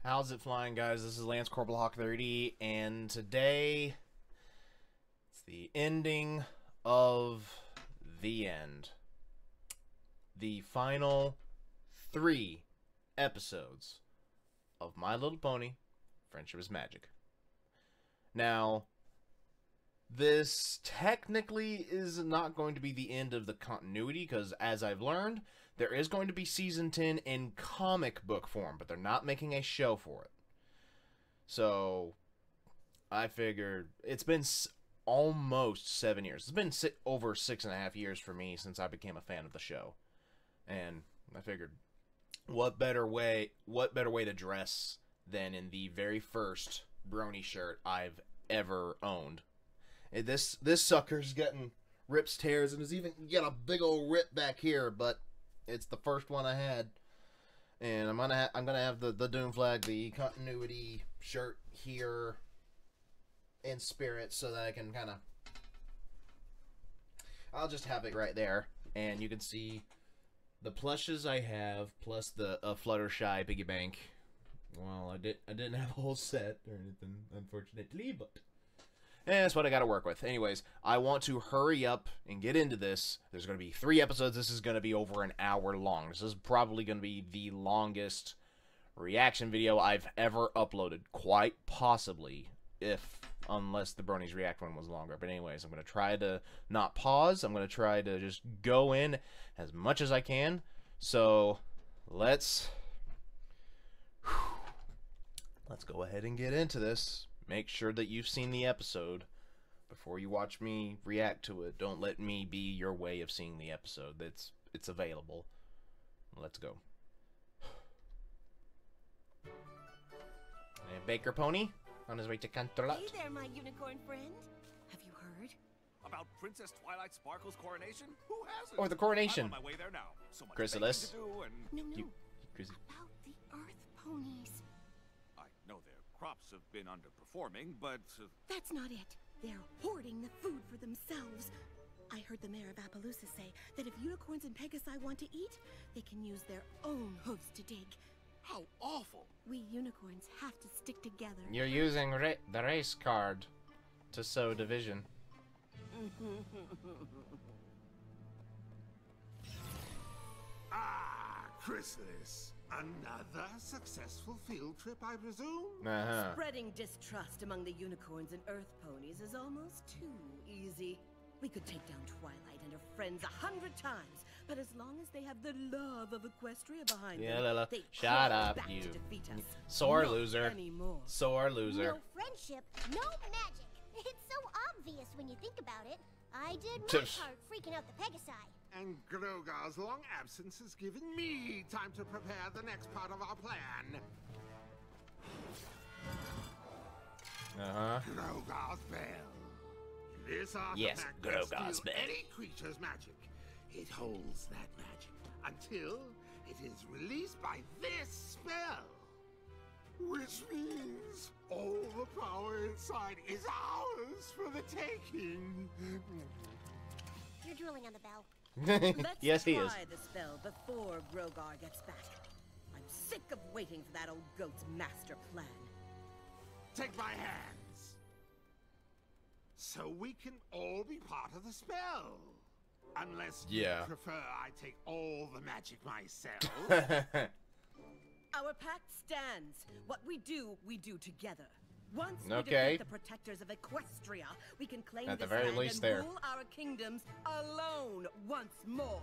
How's it flying, guys? This is Lance Corporal Hawk 30, and today it's the ending of the end. The final 3 episodes of My Little Pony: Friendship is Magic. Now, this technically is not going to be the end of the continuity, because as I've learned, there is going to be Season 10 in comic book form, but they're not making a show for it. So, I figured it's been almost 7 years. It's been over 6.5 years for me since I became a fan of the show. And I figured, what better way to dress than in the very first Brony shirt I've ever owned. This sucker's getting rips, tears, and has even got a big old rip back here, but it's the first one I had, and I'm gonna have the Doom Flag, the continuity shirt here in spirit, so that I can kind of, I'll just have it right there, and you can see the plushes I have plus the Fluttershy piggy bank. Well, I didn't have a whole set or anything, unfortunately, but that's what I got to work with. Anyways, I want to hurry up and get into this. There's going to be 3 episodes. This is going to be over an hour long. This is probably going to be the longest reaction video I've ever uploaded. Quite possibly, unless the Bronies React one was longer. But anyways, I'm going to try to not pause. I'm going to try to just go in as much as I can. So, let's go ahead and get into this. Make sure that you've seen the episode before you watch me react to it. Don't let me be your way of seeing the episode. It's available. Let's go. And Baker Pony on his way to Canterlot. Hey there, my unicorn friend. Have you heard about Princess Twilight Sparkle's coronation? Who hasn't? Or the coronation. I'm on my way there now. So much Chrysalis. to do and No. Chris About the Earth ponies. I know their crops have been underperforming, but That's not it. They're hoarding the food for themselves. I heard the mayor of Appaloosa say that if unicorns and Pegasi want to eat, they can use their own hooves to dig. how awful! We unicorns have to stick together. You're using the race card to sow division. Ah, Chrysalis. Another successful field trip, I presume? Spreading distrust among the unicorns and Earth ponies is almost too easy. We could take down Twilight and her friends 100 times, but as long as they have the love of Equestria behind them, Lila, they shut crawl up, back you. to defeat us. Sore Not loser. anymore. Sore loser. No friendship, no magic. It's so obvious when you think about it. I did my part freaking out the Pegasi. And Grogar's long absence has given me time to prepare the next part of our plan. Grogar's Bell. This Yes, artifact Grogar's can steal Bell. any creature's magic. It holds that magic until it is released by this spell. Which means all the power inside is ours for the taking. You're drooling on the bell. Let's Yes, he is. try the spell before Grogar gets back. I'm sick of waiting for that old goat's master plan. Take my hands. So we can all be part of the spell. Unless you prefer I take all the magic myself. Our pact stands. What we do together. Once we Okay. defeat the protectors of Equestria, we can claim At the this very land least and there. rule our kingdoms alone once more.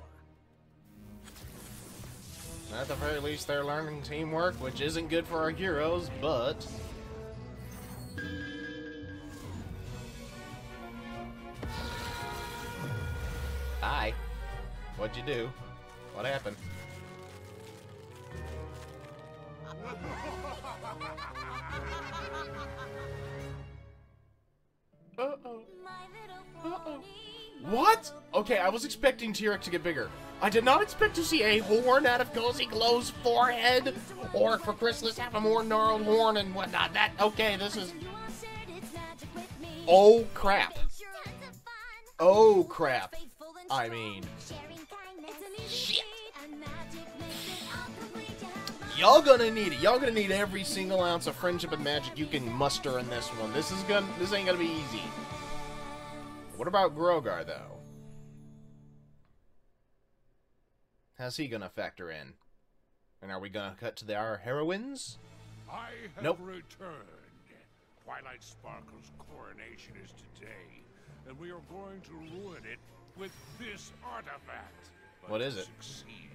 At the very least, they're learning teamwork, which isn't good for our heroes, but hi. What'd you do? What happened? What? Okay, I was expecting T-Rex to get bigger. I did not expect to see a horn out of Cozy Glow's forehead, or for Chrysalis have a more gnarled horn and whatnot. Okay, this is... Oh, crap. Oh, crap. I mean... Shit. Y'all gonna need it. Y'all gonna need every single ounce of friendship and magic you can muster in this one. This ain't gonna be easy. What about Grogar, though? How's he gonna factor in? And are we gonna cut to our heroines? I have Nope. returned. Twilight Sparkle's coronation is today, and we are going to ruin it with this artifact. But What is to it? succeed,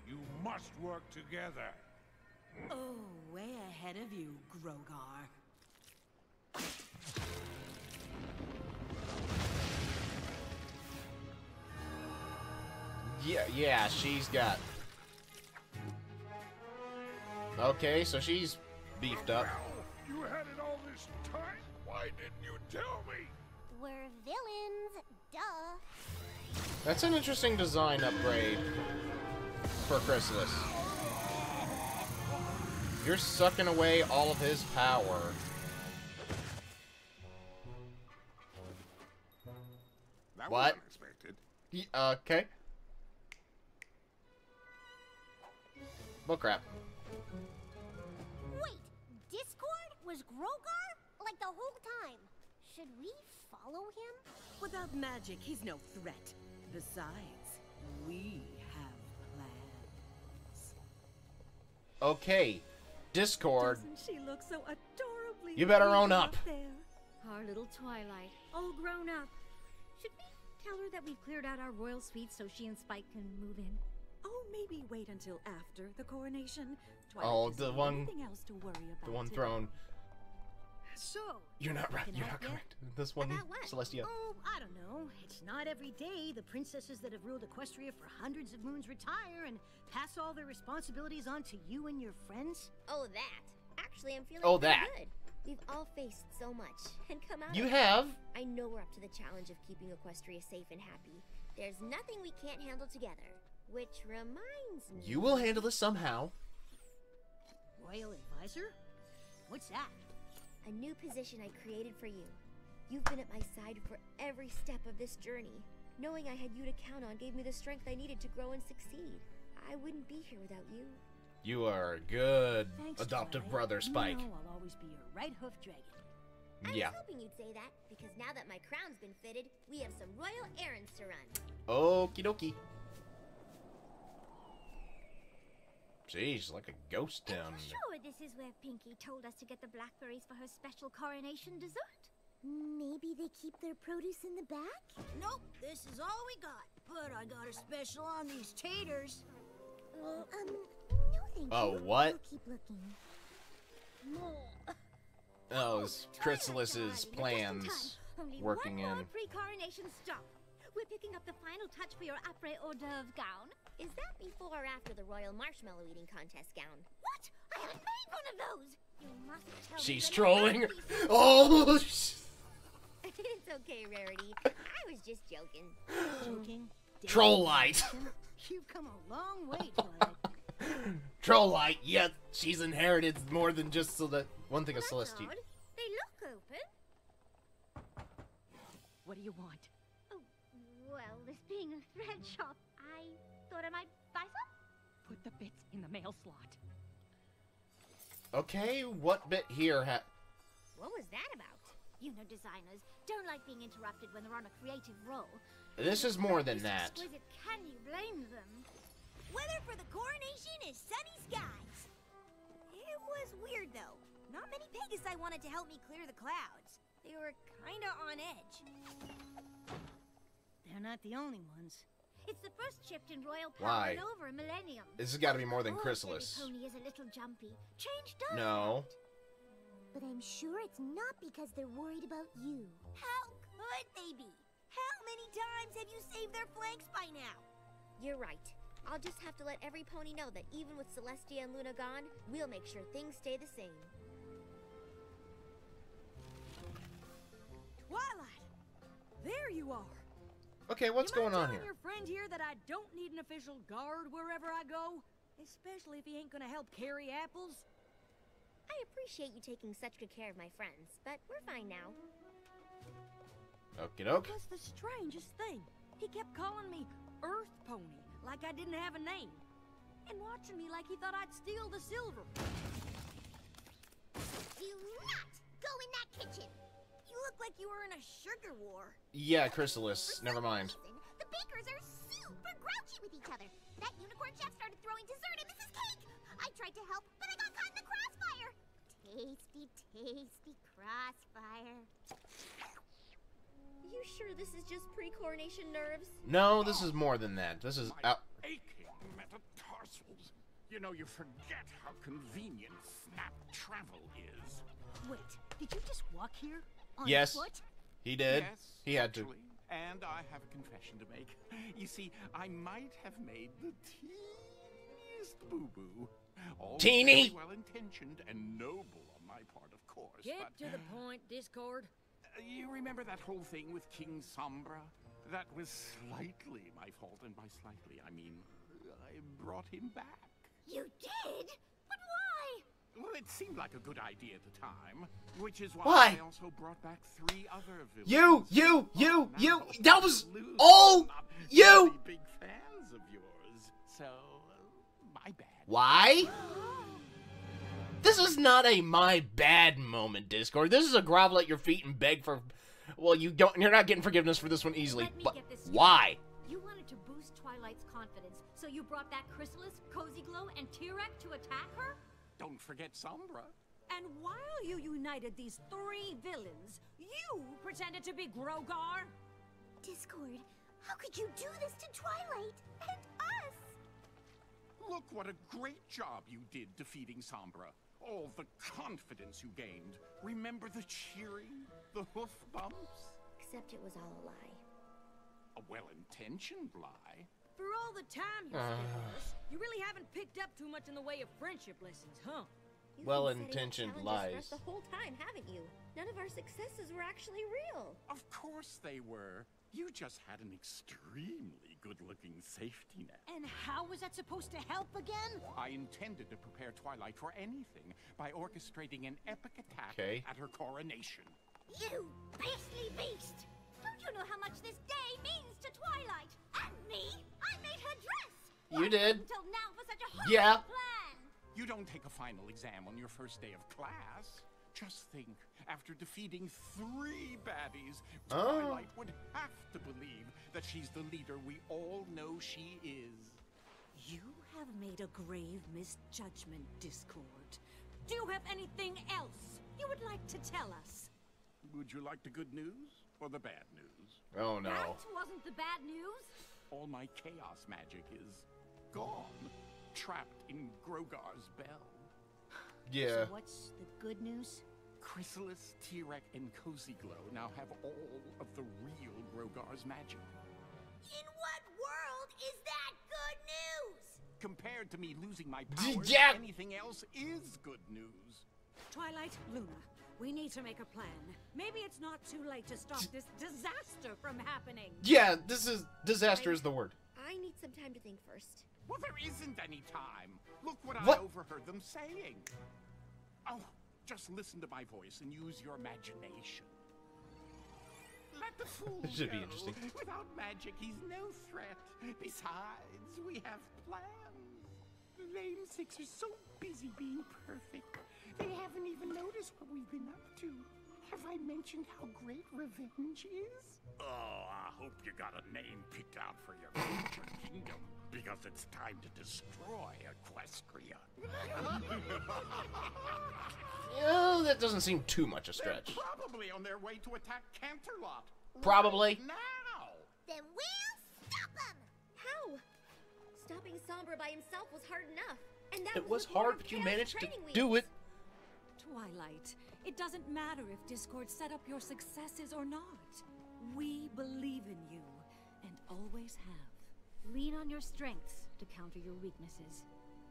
you must work together. Oh, way ahead of you, Grogar. Yeah, she's got... Okay, so she's beefed up. Well, you had it all this time. Why didn't you tell me? We're villains, duh. That's an interesting design upgrade for Chrysalis. You're sucking away all of his power. That What? was unexpected. Okay. Bullcrap. Wait, Discord was Grogar? Like the whole time. Should we follow him? Without magic, he's no threat. Besides, we have plans. Okay. Discord. Doesn't she look so adorably You better pretty own out up. there? Our little Twilight, all grown up. Should we tell her that we've cleared out our royal suite so she and Spike can move in? Oh, maybe wait until after the coronation. Oh, Twilight the doesn't have one- anything else to worry about The one today. throne. So, You're not right. Can You're I not get- correct. This one, about what? Celestia. Oh, I don't know. It's not every day the princesses that have ruled Equestria for hundreds of moons retire and pass all their responsibilities on to you and your friends. Oh, that. Actually, I'm feeling Oh, pretty that. good. We've all faced so much and come out You of it. have. I know we're up to the challenge of keeping Equestria safe and happy. There's nothing we can't handle together. Which reminds me... You will handle this somehow. Royal advisor? What's that? A new position I created for you. You've been at my side for every step of this journey. Knowing I had you to count on gave me the strength I needed to grow and succeed. I wouldn't be here without you. You are a good Thanks, adoptive Twilight. brother, Spike. You know I'll always be your right hoof dragon. I Yeah. was hoping you'd say that, because now that my crown's been fitted, we have some royal errands to run. Okie dokie. Jeez, like a ghost town. Sure, this is where Pinkie told us to get the blackberries for her special coronation dessert. Maybe they keep their produce in the back? Nope, this is all we got. But I got a special on these taters. No thank Oh, you. what? We'll keep looking. Oh, it's Chrysalis's Darling, plans just in time. Only working one in. more pre-coronation stop. We're picking up the final touch for your après hors d'oeuvre gown. Is that before or after the royal marshmallow eating contest gown? What? I haven't made one of those. You must tell me She's the trolling. masterpiece. Oh, It's okay, Rarity. I was just joking. Joking. Troll light. You've come a long way, Twilight. Troll light. Yeah, she's inherited more than just one thing of That's Celestia. odd. They look open. What do you want? Oh, well, this being a thread shop, I thought I might buy some. Put the bits in the mail slot. Okay, what bit here What was that about? You know designers don't like being interrupted when they're on a creative roll. This is more than This that. exquisite, can you blame them? Weather for the coronation is sunny skies. It was weird though. Not many Pegasi wanted to help me clear the clouds. They were kinda on edge. They're not the only ones. It's the first shift in royal Why? power in over a millennium. This has got to be more than Poor Chrysalis. Dirty Pony is a little jumpy. Change does No. that. But I'm sure it's not because they're worried about you. How could they be? How many times have you saved their flanks by now? You're right. I'll just have to let every pony know that even with Celestia and Luna gone, we'll make sure things stay the same. Twilight! There you are! Okay, what's You mind going on telling here? your friend here that I don't need an official guard wherever I go? Especially if he ain't gonna help carry apples? I appreciate you taking such good care of my friends, but we're fine now. Okie doke. That's the strangest thing. He kept calling me Earth Pony, like I didn't have a name. And why watching me like he thought I'd steal the silver. Do not go in that kitchen. You look like you were in a sugar war. Yeah, Chrysalis. Never mind. The bakers are super grouchy with each other. That unicorn chef started throwing dessert at Mrs. Cake. I tried to help, but I got caught in the crossfire. Tasty, tasty crossfire. You sure this is just pre-coronation nerves? No, this is more than that. This is Aching metatarsals. You know, you forget how convenient snap travel is. Wait, did you just walk here? On Yes. foot? He did. Yes, He had to. actually, and I have a confession to make. You see, I might have made the teeniest boo-boo. All Teeny? very well-intentioned and noble on my part, of course. Get but, to the point, Discord. You remember that whole thing with King Sombra? That was slightly my fault, and by slightly, I mean, I brought him back. You did? But why? Well, it seemed like a good idea at the time, which is why Why? I also brought back 3 other villains. You. Now, That was Lose, all not you. really big fans of yours, so my bad. Why? This is not a my bad moment, Discord. This is a grovel at your feet and beg for. Well, you're not getting forgiveness for this one easily. Let me But get this straight. why? You wanted to boost Twilight's confidence, so you brought back Chrysalis, Cozy Glow, and T-Rex to attack her? Don't forget Sombra. And while you united these 3 villains, you pretended to be Grogar? Discord, how could you do this to Twilight and us? Look what a great job you did defeating Sombra. All the confidence you gained. Remember the cheering? The hoof bumps? Except it was all a lie. A well-intentioned lie. For all the time you spent with us, you really haven't picked up too much in the way of friendship lessons, huh? You've been Well-intentioned setting up challenges lies. for us the whole time, haven't you? None of our successes were actually real. Of course they were. You just had an extremely good-looking safety net. And how was that supposed to help again? I intended to prepare Twilight for anything by orchestrating an epic attack Okay. at her coronation. You beastly beast! Don't you know how much this day means to Twilight? And me? I made her dress! You What did. Until now for such a horrible Yeah. plan! You don't take a final exam on your first day of class. Just think, after defeating 3 baddies, Oh. Twilight would have to believe that she's the leader we all know she is. You have made a grave misjudgment, Discord. Do you have anything else you would like to tell us? Would you like the good news or the bad news? Oh no. That wasn't the bad news. All my chaos magic is gone, trapped in Grogar's bell. Yeah. So what's the good news? Chrysalis, T-Rex, and Cozy Glow now have all of the real Grogar's magic. In what world is that good news? Compared to me losing my powers, Yeah. anything else is good news. Twilight, Luna, we need to make a plan. Maybe it's not too late to stop this disaster from happening. Yeah, this is disaster is the word. I need some time to think first. Well, there isn't any time. Look what What? I overheard them saying. Oh, just listen to my voice and use your imagination. Let the fool This should be go. interesting. Without magic, he's no threat. Besides, we have plans. The Lamesticks are so busy being perfect, they haven't even noticed what we've been up to. Have I mentioned how great revenge is? Oh, I hope you got a name picked out for your future kingdom, because it's time to destroy Equestria. Oh, that doesn't seem too much a stretch. They're probably on their way to attack Canterlot. Probably. Right now. Then we'll stop them! How? Stopping Sombra by himself was hard enough. And that It was with more hard, of but you Chaos managed to training do wheels. it. Twilight, it doesn't matter if Discord set up your successes or not. We believe in you, and always have. Lean on your strengths to counter your weaknesses.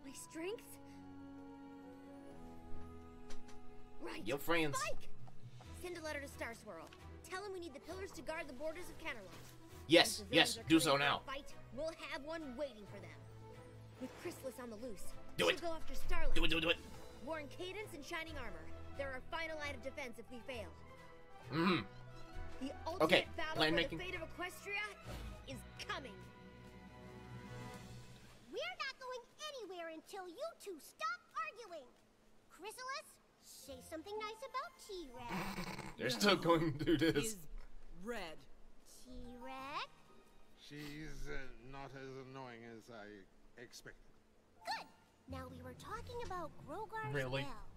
My strengths? Right. Your friends. Spike! Send a letter to Star Swirl. Tell him we need the pillars to guard the borders of Canterlot. Yes, Once the yes, villains are do so coming for a now. Fight, we'll have one waiting for them. With Chrysalis on the loose, Do she'll it. go after Starlight. Do it. Warn Cadence and Shining Armor. They're our final line of defense if we fail. Mm-hmm. The ultimate Okay, battle plan for making. the fate of Equestria is coming. We're not going anywhere two stop arguing. Chrysalis, say something nice about T-Rex. They're still going to do this. He's red. T-Rex? She's not as annoying as I expected. Good. Now we were talking about Grogar's Really? well.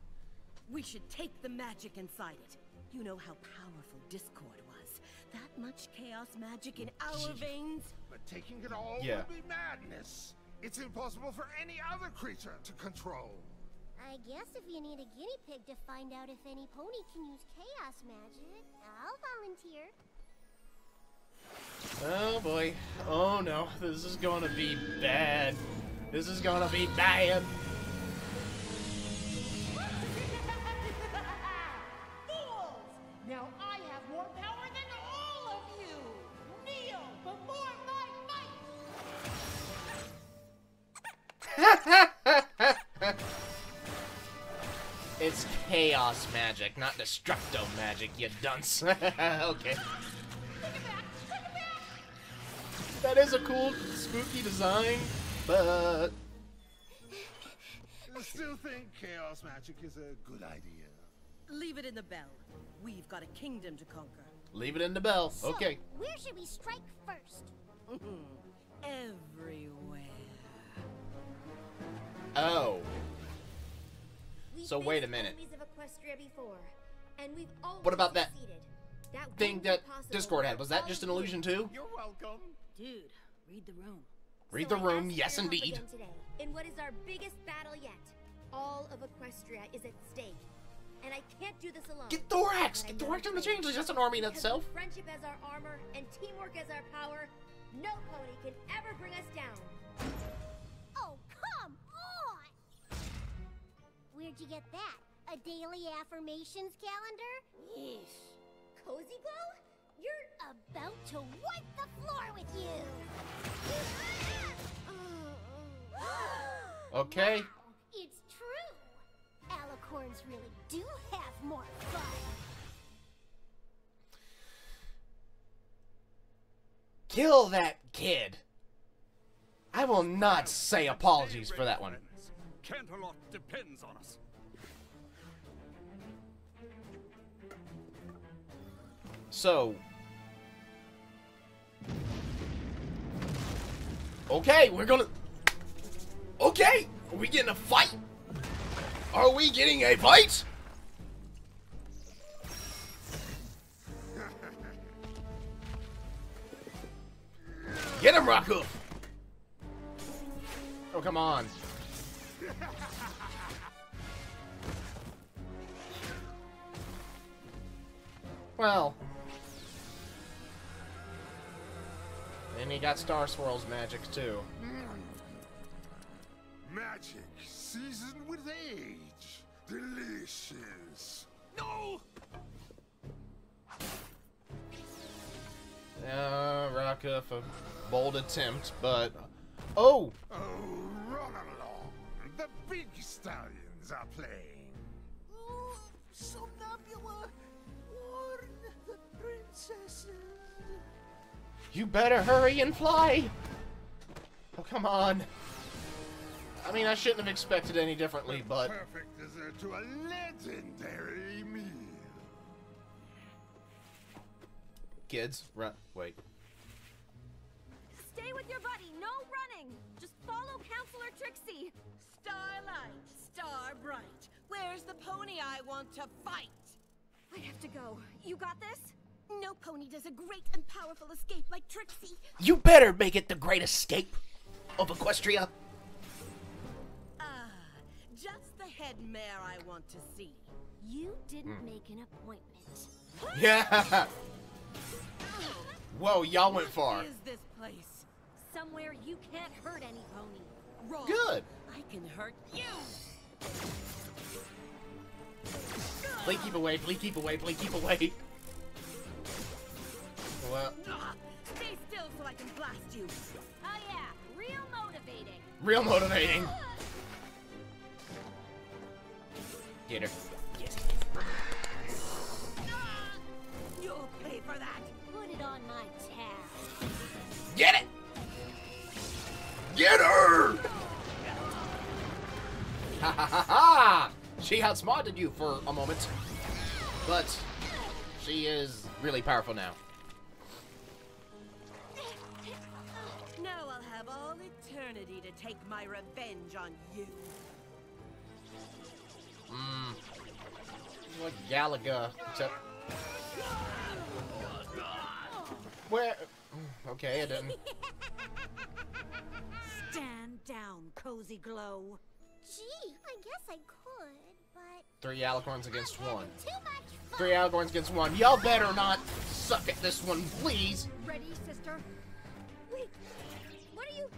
We should take the magic inside it. You know how powerful Discord was. That much chaos magic in our veins. But taking it all Yeah. would be madness. It's impossible for any other creature to control. I guess if you need a guinea pig to find out if any pony can use chaos magic, I'll volunteer. Oh boy. Oh no. This is gonna be bad. This is gonna be bad. Fools! Now I have more power than all of you! Kneel before my might! It's chaos magic, not destructo magic, you dunce. Okay. That is a cool, spooky design, but... I still think chaos magic is a good idea. Leave it in the bell. We've got a kingdom to conquer. Leave it in the bell. Okay. So, where should we strike first? Everywhere. Oh. We've So wait a faced minute. enemies of Equestria before, and we've always What about that succeeded. That thing wouldn't that be possible Discord had? without Was that all just of an you. illusion too? You're welcome. Dude, read the room. Read So the I room, ask yes your help indeed. again today, in what is our biggest battle yet. All of Equestria is at stake, and I can't do this alone. Get Thorax! But I Get know Thorax on the it's right. changeless, that's an army in Because itself. with friendship as our armor and teamwork as our power, no pony can ever bring us down. Oh, come on! Where'd you get that? A daily affirmations calendar? Yeesh. Cozy Glow? You're About to wipe the floor with you! Okay. Wow, it's true! Alicorns really do have more fun! Kill that kid. I will not say apologies for that one. Canterlot depends on us. So. Okay, we're gonna... Okay, are we getting a fight? Are we getting a fight? Get him, Rockhoof! Oh, come on. Well. And he got Star Swirl's magic, too. Magic seasoned with age. Delicious. No! Rockhoof, a bold attempt, but... Oh! Oh, run along. The big stallions are playing. Oh, Somnambula, warn the princesses. You better hurry and fly! Oh, come on. I mean, I shouldn't have expected any differently, but... Perfect dessert to a legendary meal. Kids, run. Wait. Stay with your buddy, no running! Just follow Counselor Trixie! Starlight, Star Bright, where's the pony I want to fight? I have to go. You got this? No pony does a great and powerful escape like Trixie. You better make it the great escape of Equestria. Just the head mare I want to see. You didn't make an appointment. Yeah! Whoa, y'all went far. What is this place? Somewhere you can't hurt any pony. Wrong. Good. I can hurt you. Please keep away, please keep away, please keep away. Well, Stay still so I can blast you. Oh yeah, real motivating. real motivating. Get her. Yes. You'll pay for that. Put it on my tab. Get it! Get her! Ha ha ha ha! She outsmarted you for a moment. But she is really powerful now. Now I'll have all eternity to take my revenge on you. Like Galaga, except... Where? Okay, it didn't. Stand down, Cozy Glow. Gee, I guess I could, but... 3 alicorns against 1. Too much fun. 3 alicorns against 1. Y'all better not suck at this one, please. Ready, sister? Wait, what are you?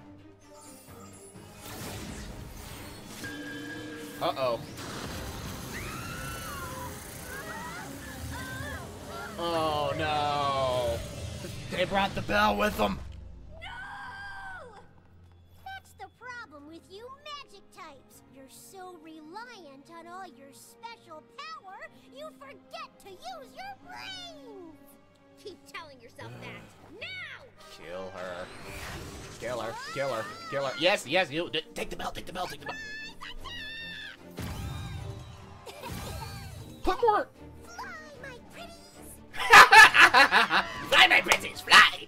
Uh-oh. Oh, no. They brought the bell with them. That's the problem with you magic types. You're so reliant on all your special power, you forget to use your brains. Keep telling yourself that. Now! Kill her. Kill her. Kill her. Kill her. Yes, yes, you. Take the bell. Take the bell. Take the bell. Put more. Fly, my pretties, fly!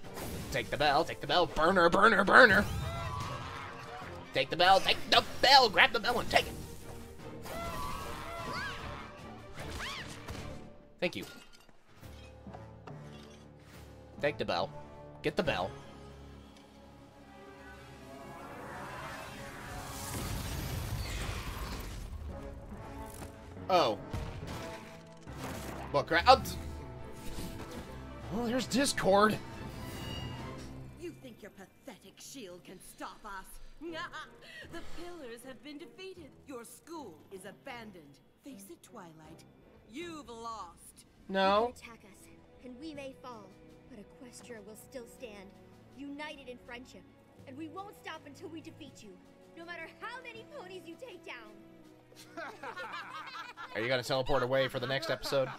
Take the bell, take the bell. Burner, burner, burner. Take the bell, take the bell. Grab the bell and take it. Thank you. Take the bell. Get the bell. Oh. Well, crap. Well, there's Discord. You think your pathetic shield can stop us? The pillars have been defeated. Your school is abandoned. Face it, Twilight. You've lost. No. You can attack us, and we may fall, but Equestria will still stand, united in friendship, and we won't stop until we defeat you, no matter how many ponies you take down. Are you gonna teleport away for the next episode?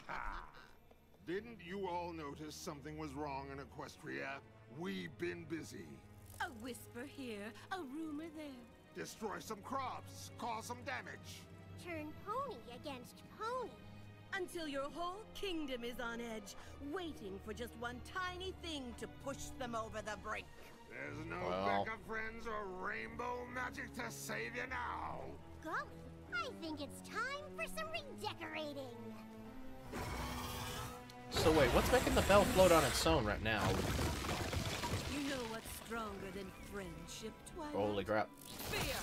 Didn't you all notice something was wrong in Equestria? We've been busy. A whisper here, a rumor there. Destroy some crops, cause some damage. Turn pony against pony. Until your whole kingdom is on edge, waiting for just one tiny thing to push them over the brink. There's no Well. backup friends or rainbow magic to save you now. Golly, I think it's time for some redecorating. So wait, what's making the bell float on its own right now? You know what's stronger than friendship, Twilight? Holy crap. Fear!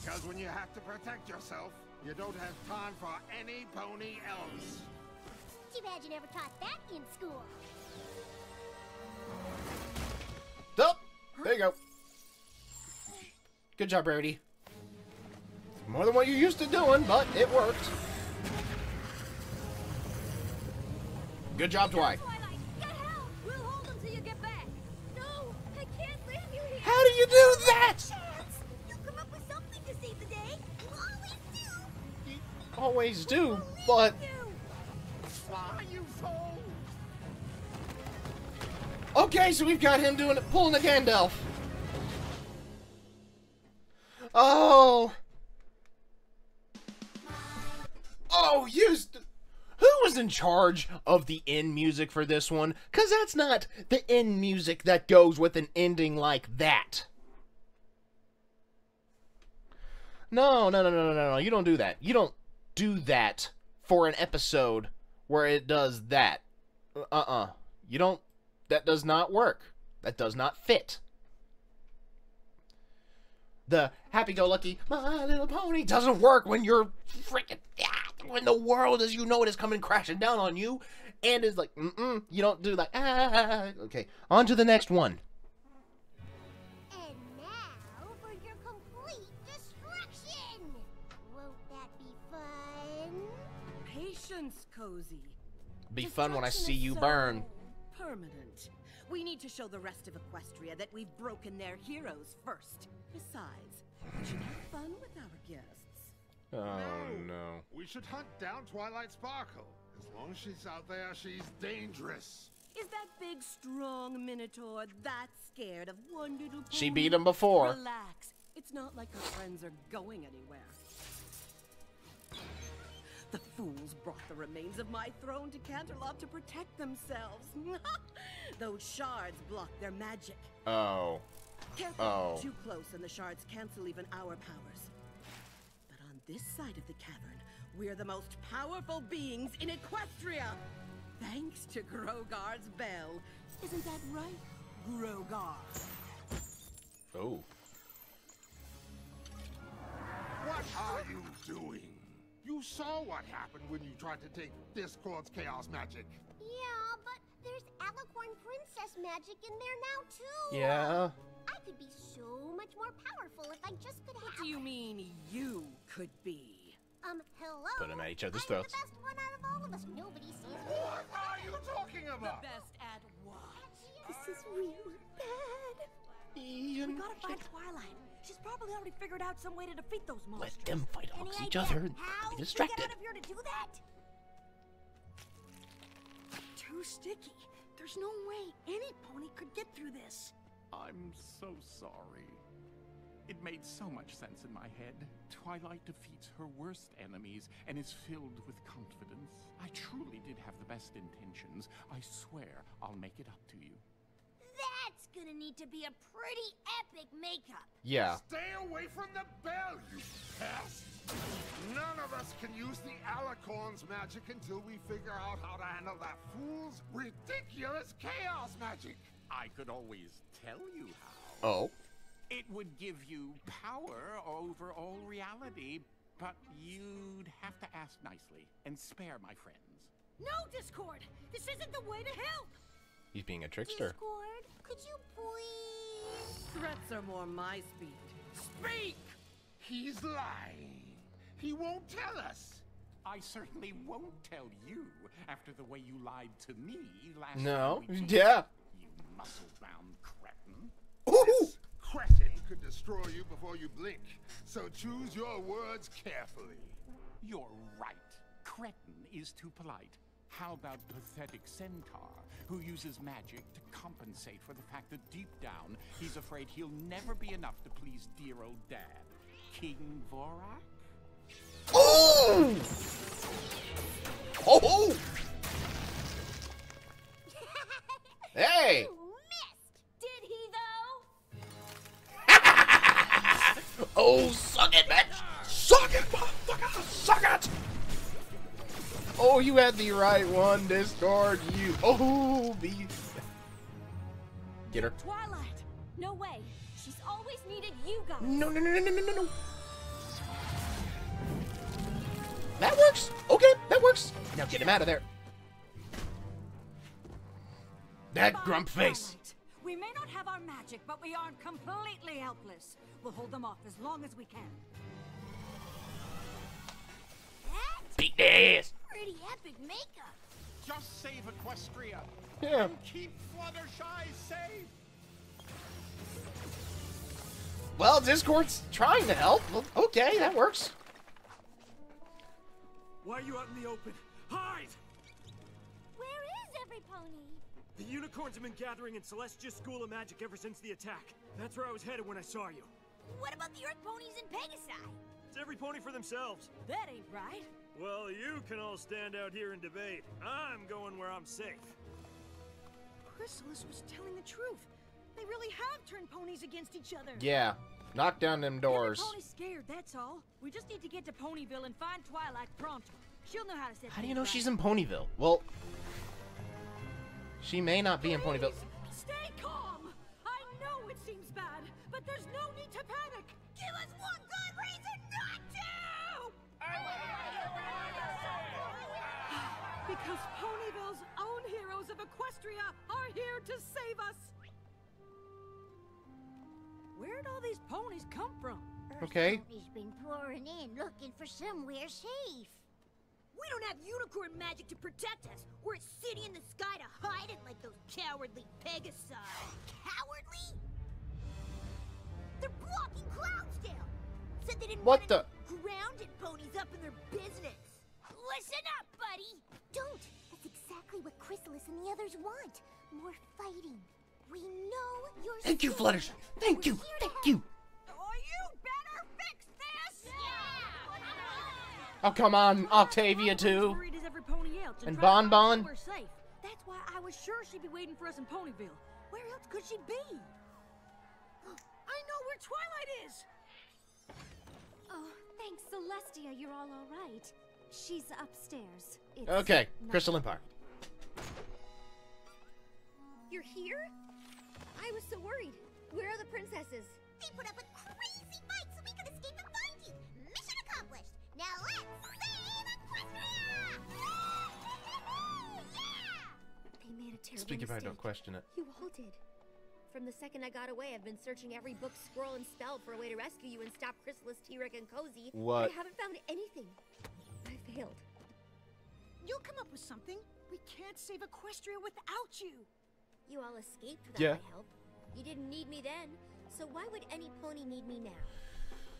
Because when you have to protect yourself, you don't have time for any pony else. Too bad you never taught that in school. Oh, there you go. Good job, Rarity. More than what you're used to doing, but it worked. Good job, Dwight. Twilight, get help! We'll hold them till you get back. No, I can't leave you here. How do you do that? Chance! You'll come up with something to save the day. You always do. Always do, but... Fly, you fool! Okay, so we've got him doing it, pulling the Gandalf. Oh. Oh, who was in charge of the end music for this one? Because that's not the end music that goes with an ending like that. No. You don't do that. You don't do that for an episode where it does that. You don't. That does not work. That does not fit. The happy-go-lucky My Little Pony doesn't work when you're freaking... when the world as you know it is coming crashing down on you, and is like, you don't do like, Okay, on to the next one. And now for your complete destruction. Won't that be fun? Patience, Cozy. Be fun when I Destruction see is you so burn. Permanent. We need to show the rest of Equestria that we've broken their heroes first. Besides, we should have fun with our guests. Oh, no. We should hunt down Twilight Sparkle. As long as she's out there, she's dangerous. Is that big, strong Minotaur that scared of one little pony? She beat him before. Relax. It's It's not like her friends are going anywhere. The fools brought the remains of my throne to Canterlot to protect themselves. Those shards block their magic. Oh. Careful, too close and the shards cancel even our powers. But on this side of the cavern, we're the most powerful beings in Equestria. Thanks to Grogar's bell. Isn't that right, Grogar? Oh. What are you doing? You saw what happened when you tried to take Discord's chaos magic. Yeah, but there's Alicorn Princess magic in there now, too. Yeah. I could be so much more powerful if I just could have... What do you mean, you could be? Hello? Put them at each other's I'm throats. the best one out of all of us. Nobody sees me. What are you talking about? The best at what? This is really bad. We gotta find Twilight. She's probably already figured out some way to defeat those monsters. Let them fight amongst Any each idea other and how be we distracted. get out of here to do that? Too sticky. There's no way any pony could get through this. I'm so sorry. It made so much sense in my head. Twilight defeats her worst enemies and is filled with confidence. I truly did have the best intentions. I swear I'll make it up to you. That's gonna need to be a pretty epic makeup. Yeah. Stay away from the bell, you pest! None of us can use the Alicorn's magic until we figure out how to handle that fool's ridiculous chaos magic. I could always tell you how. Oh. It would give you power over all reality, but you'd have to ask nicely and spare my friends. No, Discord! This isn't the way to help! He's being a trickster. Discord, could you please? Threats are more my speed. Speak! He's lying. He won't tell us. I certainly won't tell you after the way you lied to me last No. time we teamed. Yeah. You muscle-bound cretin. Ooh. This cretin could destroy you before you blink, so choose your words carefully. You're right. Cretin is too polite. How about pathetic centaur, who uses magic to compensate for the fact that deep down, he's afraid he'll never be enough to please dear old dad? King Vorak? Oh! Oh! Hey! You missed! Did he, though? Oh, suck it, bitch! Suck it, motherfucker! Suck it! Oh, you had the right one, Discord. You. Oh, beast. Get her. Twilight! No way! She's always needed you guys! No, no, no, no, no, no, no, no. That works. Okay, that works. Now get him out of there. That grump face. Twilight. We may not have our magic, but we aren't completely helpless. We'll hold them off as long as we can. That's Beat their ass. pretty epic makeup. Just save Equestria. Yeah. And keep Fluttershy safe. Well, Discord's trying to help. Well, okay, that works. Why are you out in the open? Hide! Where is every pony? The unicorns have been gathering in Celestia School of Magic ever since the attack. That's where I was headed when I saw you. What about the Earth ponies and Pegasi? It's every pony for themselves. That ain't right. Well, you can all stand out here and debate. I'm going where I'm safe. Chrysalis was telling the truth. They really have turned ponies against each other. Yeah. Knock down them doors. Every pony's scared, that's all. We just need to get to Ponyville and find Twilight pronto. She'll know how to set How do you things know right. she's in Ponyville? Well, she may not be in Ponyville. Please, stay calm. I know it seems bad, but there's no need to panic. Give us one good reason not to! Because Ponyville's own heroes of Equestria are here to save us. Where'd all these ponies come from? Okay. He's been pouring in, looking for somewhere safe. We don't have unicorn magic to protect us. We're a city in the sky to hide it like those cowardly Pegasi. Cowardly? They're blocking Cloudsdale. Said they didn't What want the? any grounded ponies up in their business. Listen up, buddy. Don't! That's exactly what Chrysalis and the others want. More fighting. We know you're Thank you, safe. Fluttershy. Thank you. We're here to Thank you. Oh, you Oh, come on, Octavia too. Worried as every pony else And trying to Bon find Bon. somewhere safe. That's why I was sure she'd be waiting for us in Ponyville. Where else could she be? I know where Twilight is. Oh, thanks, Celestia. You're all right. She's upstairs. It's Okay, not Crystal Empire. You're here? I was so worried. Where are the princesses? They put up a crazy fight so we could escape and find you. Mission accomplished. Now let's save Equestria! Yeah! They made a terrible Speak if I mistake. don't question it. You all did. From the second I got away, I've been searching every book, scroll, and spell for a way to rescue you and stop Chrysalis, T-Rex, and Cozy. What? I haven't found anything. I failed. You'll come up with something. We can't save Equestria without you. You all escaped without Yeah. my help. You didn't need me then, so why would any pony need me now?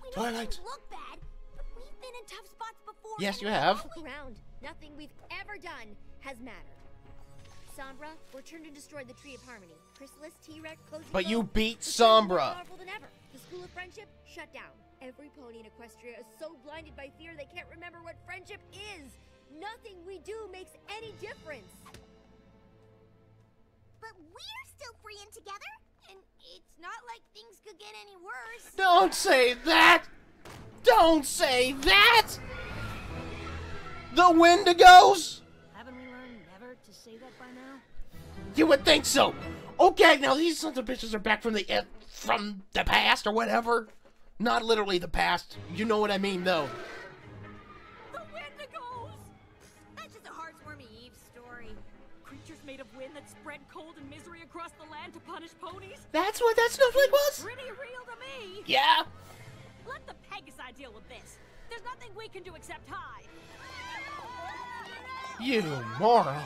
We know Twilight. things look bad, but we've been in tough spots before. Yes, and you we have. Look around. Nothing we've ever done has mattered. Sombra returned and destroyed the Tree of Harmony. Chrysalis, T-Rex, Cozy. But you Boat beat returned more Sombra. powerful than ever. The School of Friendship shut down. Every pony in Equestria is so blinded by fear they can't remember what friendship is. Nothing we do makes any difference. But we're still free and together, and it's not like things could get any worse. Don't say that! Don't say that! The Wendigos? Haven't we learned never to say that by now? You would think so. Okay, now these sons of bitches are back from the past or whatever. Not literally the past. You know what I mean, though. The Wendigos! That's just a heartwarming Eve story. Creatures made of wind that spread cold and misery across the land to punish ponies? That's what that snowflake was? Pretty real to me! Yeah. Let the Pegasi deal with this. There's nothing we can do except hide. You moron.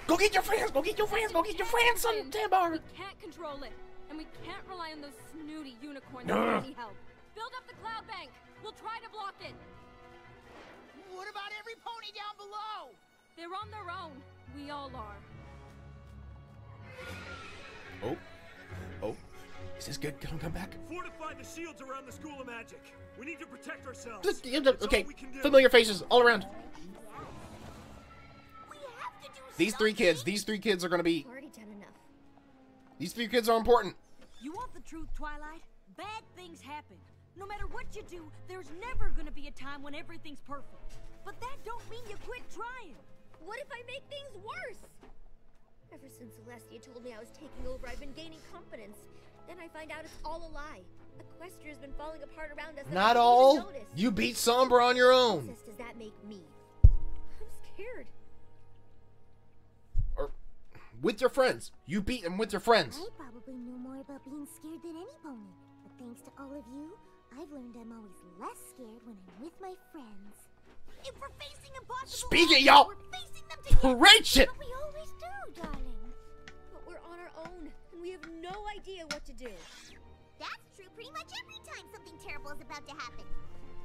Go get your friends. Go get your friends. Go get your friends, son of a damn bar. We can't control it, and we can't rely on those snooty unicorns Ugh. for any help. Build up the cloud bank. We'll try to block it. What about every pony down below? They're on their own. We all are. Oh. Oh. Is this good? Come back. Fortify the shields around the School of Magic. We need to protect ourselves. Okay. all we can do. Familiar faces all around. We have to do These three kids are gonna be. Already done enough. These three kids are important. You want the truth, Twilight? Bad things happen. No matter what you do, there's never gonna be a time when everything's perfect. But that don't mean you quit trying. What if I make things worse? Ever since Celestia told me I was taking over, I've been gaining confidence. Then I find out it's all a lie. Equestria's been falling apart around us. Not all. You beat Sombra on your own. What does that make me? I'm scared. Or with your friends. You beat them with your friends. I probably know more about being scared than any pony. But thanks to all of you, I've learned I'm always less scared when I'm with my friends. If we're facing impossible Speak it, odds, y'all. we're facing them together. Preach it. But we always do, darling. But we're on our own, and we have no idea what to do. That's true pretty much every time something terrible is about to happen.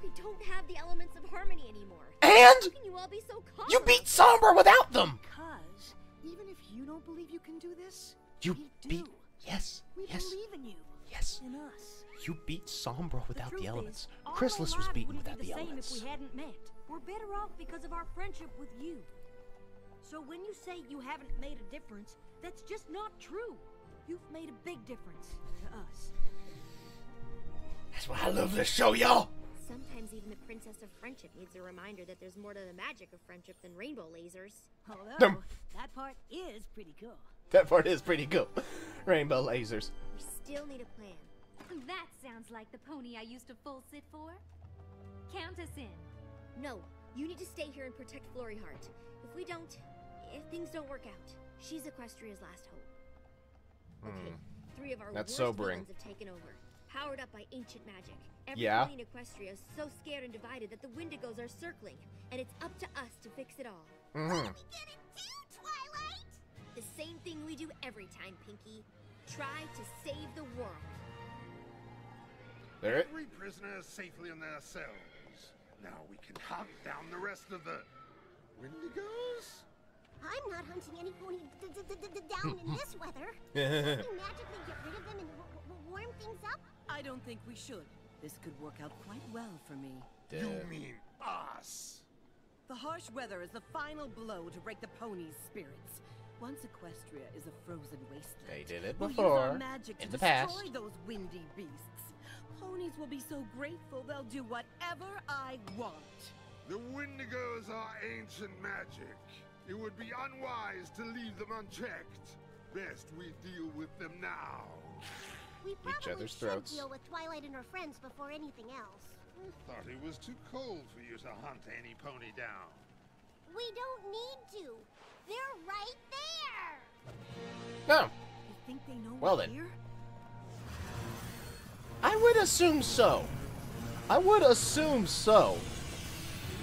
We don't have the elements of harmony anymore. And How can you all be so calm? you beat Sombra without them. Because even if you don't believe you can do this, You we beat. do. Yes. We Yes. believe in you. Yes. In us. You beat Sombra without truth the elements. is, our Chrysalis was lives beaten wouldn't without be the same elements. If we hadn't met. We're better off because of our friendship with you. So when you say you haven't made a difference, that's just not true. You've made a big difference to us. That's why I love this show, y'all. Sometimes even the Princess of Friendship needs a reminder that there's more to the magic of friendship than rainbow lasers. Although, Dum. that part is pretty cool. That part is pretty cool. Rainbow lasers. We still need a plan. That sounds like the pony I used to full sit for. Count us in. No, you need to stay here and protect Flory Heart. If things don't work out, she's Equestria's last hope. Okay, 3 of our That's worst sobering. villains have taken over, powered up by ancient magic. Every Yeah. pony in Equestria is so scared and divided that the Wendigos are circling, and it's up to us to fix it all. What do we get into, Twilight? The same thing we do every time, Pinky. Try to save the world. There it. Every prisoner is safely in their cells. Now we can hunt down the rest of the Wendigos? I'm not hunting any pony down in this weather. Can we magically get rid of them and warm things up? I don't think we should. This could work out quite well for me. You mean us? The harsh weather is the final blow to break the ponies' spirits. Once Equestria is a frozen wasteland, They did it we'll use before, our magic in to the past. destroy those windy beasts. Ponies will be so grateful they'll do whatever I want. The Wendigos are ancient magic. It would be unwise to leave them unchecked. Best we deal with them now. We probably other's should throats. deal with Twilight and her friends before anything else. I thought it was too cold for you to hunt any pony down. We don't need to. They're right there. No. You think they know Well we're then. here? I would assume so. I would assume so.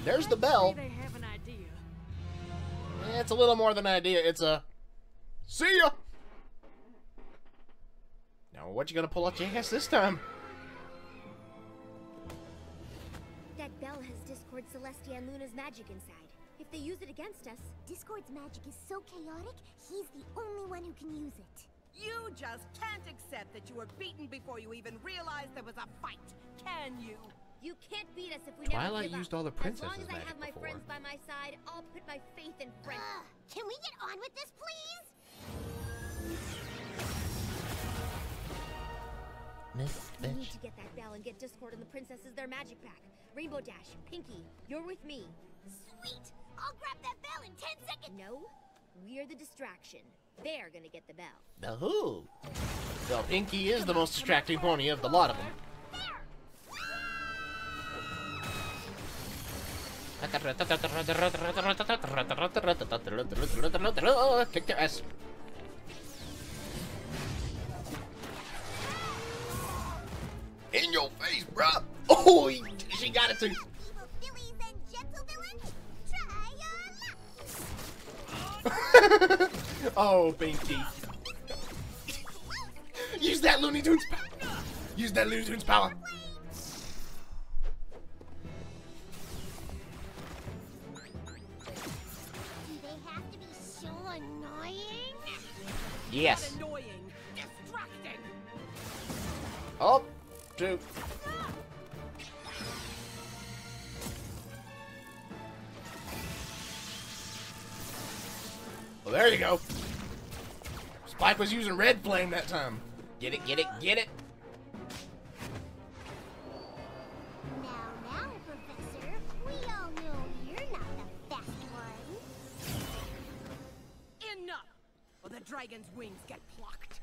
There's the bell. They have an idea. It's a little more than an idea. It's a... See ya! Now, what you gonna pull out your ass this time? That bell has Discord, Celestia, and Luna's magic inside. If they use it against us... Discord's magic is so chaotic, he's the only one who can use it. You just can't accept that you were beaten before you even realized there was a fight, can you? You can't beat us if we Twilight never give used up. all the princesses' As long as I magic have my before. friends by my side, I'll put my faith in friends. Can we get on with this, please? We need to get that bell and get Discord and the princesses their magic back. Rainbow Dash, Pinky, you're with me. Sweet! I'll grab that bell in 10 seconds! No, we're the distraction. They're gonna get the bell. The who? Well, Pinky is the most distracting pony of the lot of them. Kick their ass. In your face, bruh! Oh, she got it too. Evil fillies and gentle villains, try your luck! Oh, Pinky. Use that Looney Tunes power. Use that Looney Tunes power. Do they have to be so annoying? Yes. Annoying, distracting. Oh, two. Well, there you go. Spike was using red flame that time. Get it, get it, get it. Now, Professor, we all know you're not the best one. Enough, or the dragon's wings get plucked.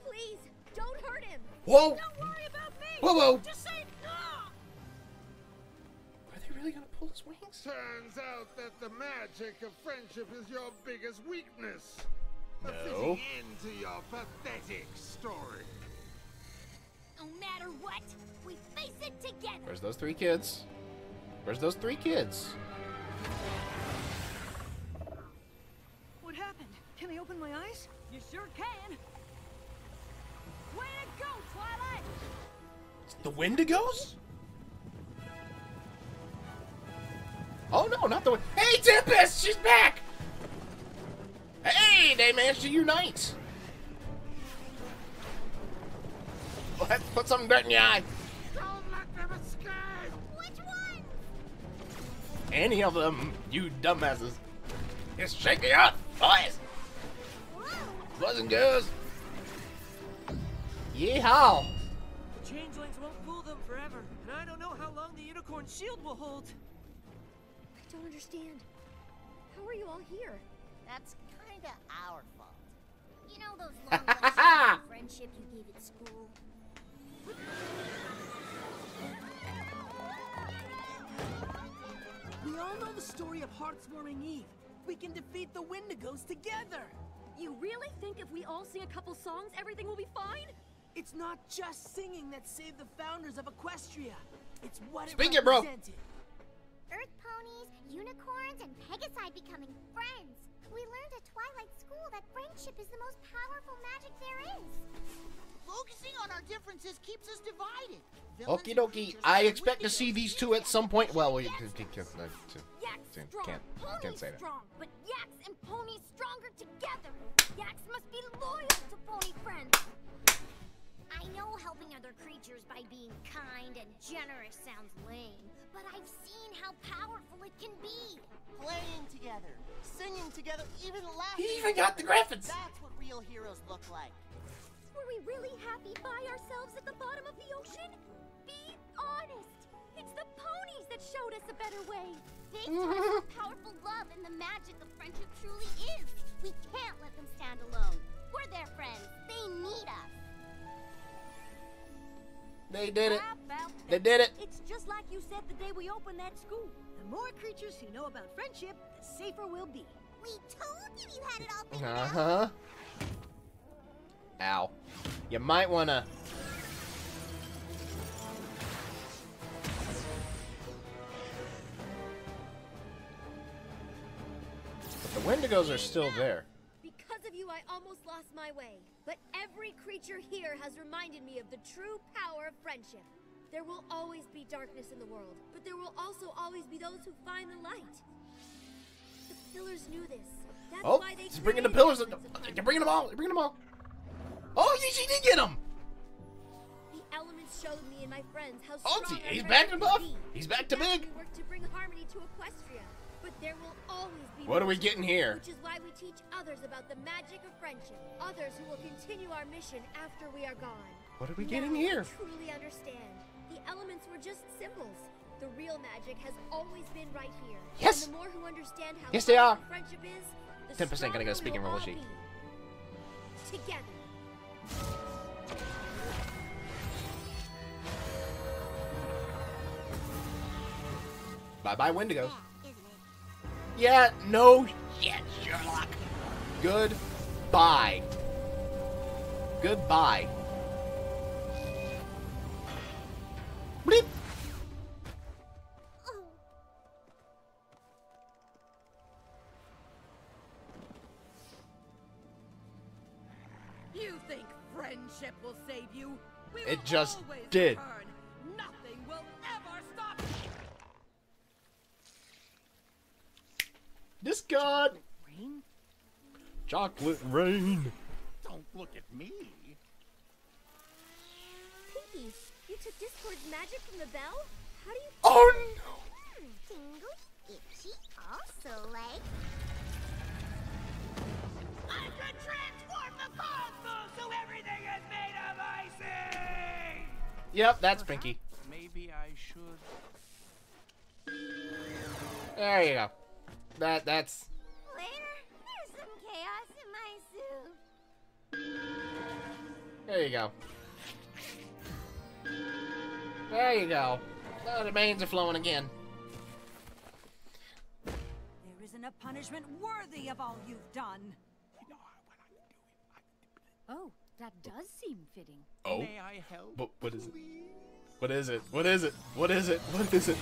Please, don't hurt him. Whoa. Don't worry about me. Whoa, whoa. Just say no. Are they really gonna pull his wings? Turns out that the magic of friendship is your biggest weakness. A No. fitting end to your pathetic story. No matter what, we face it together. Where's those three kids? Where's those three kids? What happened? Can I open my eyes? You sure can. Way to go, Twilight! The Wendigos? Oh no, not the. Hey, Tempest, she's back. Hey, they managed to unite. Let's put some dirt in your eye. Don't let them escape! Which one? Any of them, you dumbasses. Just shake me up, boys. Boys and girls. Yeehaw. The changelings won't fool them forever, and I don't know how long the unicorn shield will hold. I don't understand. How are you all here? That's kinda our fault. You know those long lectures of friendship you gave at school? We all know the story of Heartswarming Eve. We can defeat the Wendigos together. You really think if we all sing a couple songs, everything will be fine? It's not just singing that saved the founders of Equestria. It's what Speak it it, bro. represented. Earth ponies, unicorns, and Pegasi becoming friends. We learned at Twilight School that friendship is the most powerful magic there is. Focusing on our differences keeps us divided. Okie dokie. I expect to see these two at some point. Well, we can't say that. Strong, but Yaks and ponies stronger together. Yaks must be loyal to pony friends. I I know helping other creatures by being kind and generous sounds lame, but I've seen how powerful it can be. Playing together, singing together, even laughing. He even got the graphics. That's what real heroes look like. Were we really happy by ourselves at the bottom of the ocean? Be honest. It's the ponies that showed us a better way. They taught us how powerful love and the magic of friendship truly is. We can't let them stand alone. We're their friends. They need us. They did it. How about They that? did it. It's just like you said the day we opened that school. The more creatures who know about friendship, the safer we'll be. We told you you had it all figured out. Uh-huh. Ow. You might wanna... But the Wendigos are still there. Because of you, I almost lost my way. But every creature here has reminded me of the true power of friendship. There will always be darkness in the world, but there will also always be those who find the light. The pillars knew this. That's Oh, why they he's bringing the created pillars. elements of They're bringing them all. They're bringing them all. Oh, she did get them. The elements showed me and my friends how Oh, strong our he's back to friendship buff. can be. He's back to Together big. We work to bring harmony to Equestria, but there will always be. What are we more. getting here? Which is why we teach others about the magic of friendship. Others who will continue our mission after we are gone. What are we getting Now here? I truly understand. The elements were just symbols. The real magic has always been right here. Yes! And the more who understand how Yes, they are. powerful friendship is, the 10% gonna go stronger speaking we'll role all sheet. be. Together. Bye-bye, Wendigos. Yeah, isn't it? Yeah, no shit, Sherlock. Goodbye. Goodbye. Bleep. Oh. You think friendship will save you? We It will just always did. return. Nothing will ever stop you. Discard. Rain? Chocolate rain. Don't look at me. Pinky, you took Discord's magic from the bell? How do you... Oh no. Tingle, itchy, also like. I can transform the cosmos so everything is made of icing! Yep, that's Pinky. Maybe I should. There you go. That's. Later, there's some chaos in my soup. There you go. There you go. Oh, the veins are flowing again. There isn't a punishment worthy of all you've done. Oh, that does seem fitting. Oh. May I help? But what is it? What is it? What is it? What is it? What is it?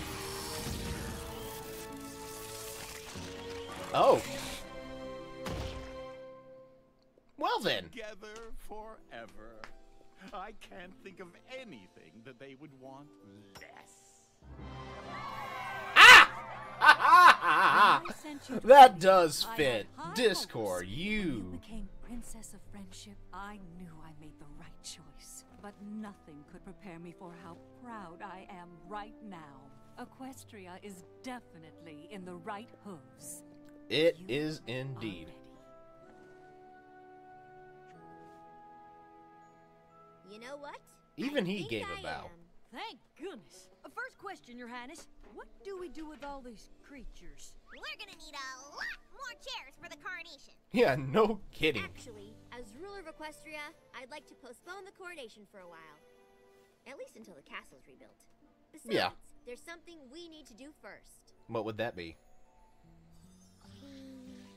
Oh. Well then. Together forever. I can't think of anything that they would want less. Ah! When I sent you to That Discord, does I fit. had high Discord, hopes. When you you. became Princess of Friendship, I knew I made the right choice. But nothing could prepare me for how proud I am right now. Equestria is definitely in the right hooves. It You is are indeed. ready. You know what? Even I he think gave I a bow. am. Thank goodness. First question, Your Highness. What do we do with all these creatures? We're gonna need a lot more chairs for the coronation. Yeah, no kidding. Actually, as ruler of Equestria, I'd like to postpone the coronation for a while. At least until the castle's rebuilt. Besides, Yeah. there's something we need to do first. What would that be?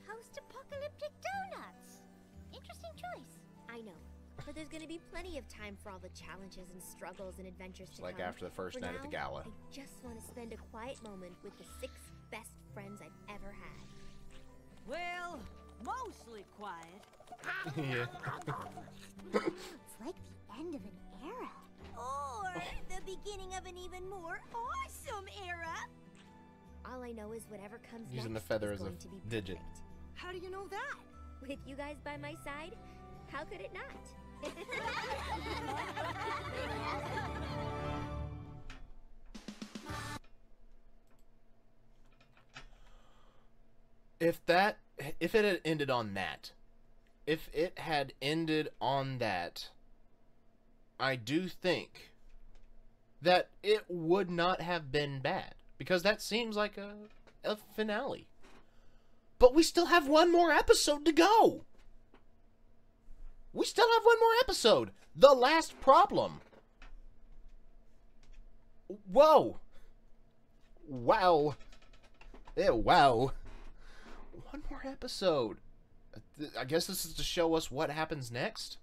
Host apocalyptic donuts. Interesting choice. I know, but there's gonna be plenty of time for all the challenges and struggles and adventures It's to like come. after the first For night at the now, gala. I just want to spend a quiet moment with the 6 best friends I've ever had. Well, mostly quiet. Yeah. It's like the end of an era. Or the beginning of an even more awesome era. All I know is whatever comes Using the next feather is as a going to be digit. perfect. How do you know that? With you guys by my side, how could it not? If it had ended on that, I do think that it would not have been bad, because that seems like a finale. But we still have one more episode to go. We still have one more episode. The last problem. Whoa. Wow. Ew, wow. One more episode. I guess this is to show us what happens next.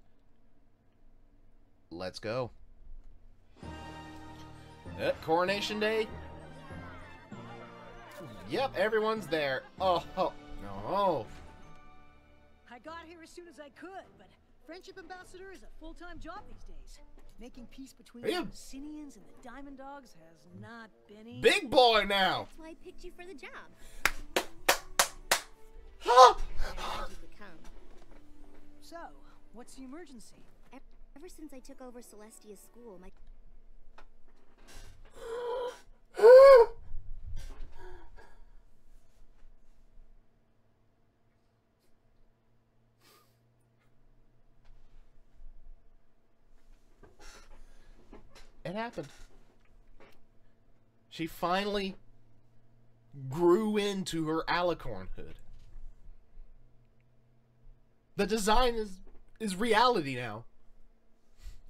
Let's go. Coronation Day. Yep, everyone's there. Oh, no. I got here as soon as I could, but Friendship Ambassador is a full-time job these days. Making peace between the Sinians and the Diamond Dogs has not been easy. Big boy now! That's why I picked you for the job. So, what's the emergency? Ever since I took over Celestia's school, my... It happened. She finally grew into her alicornhood. The design is reality now.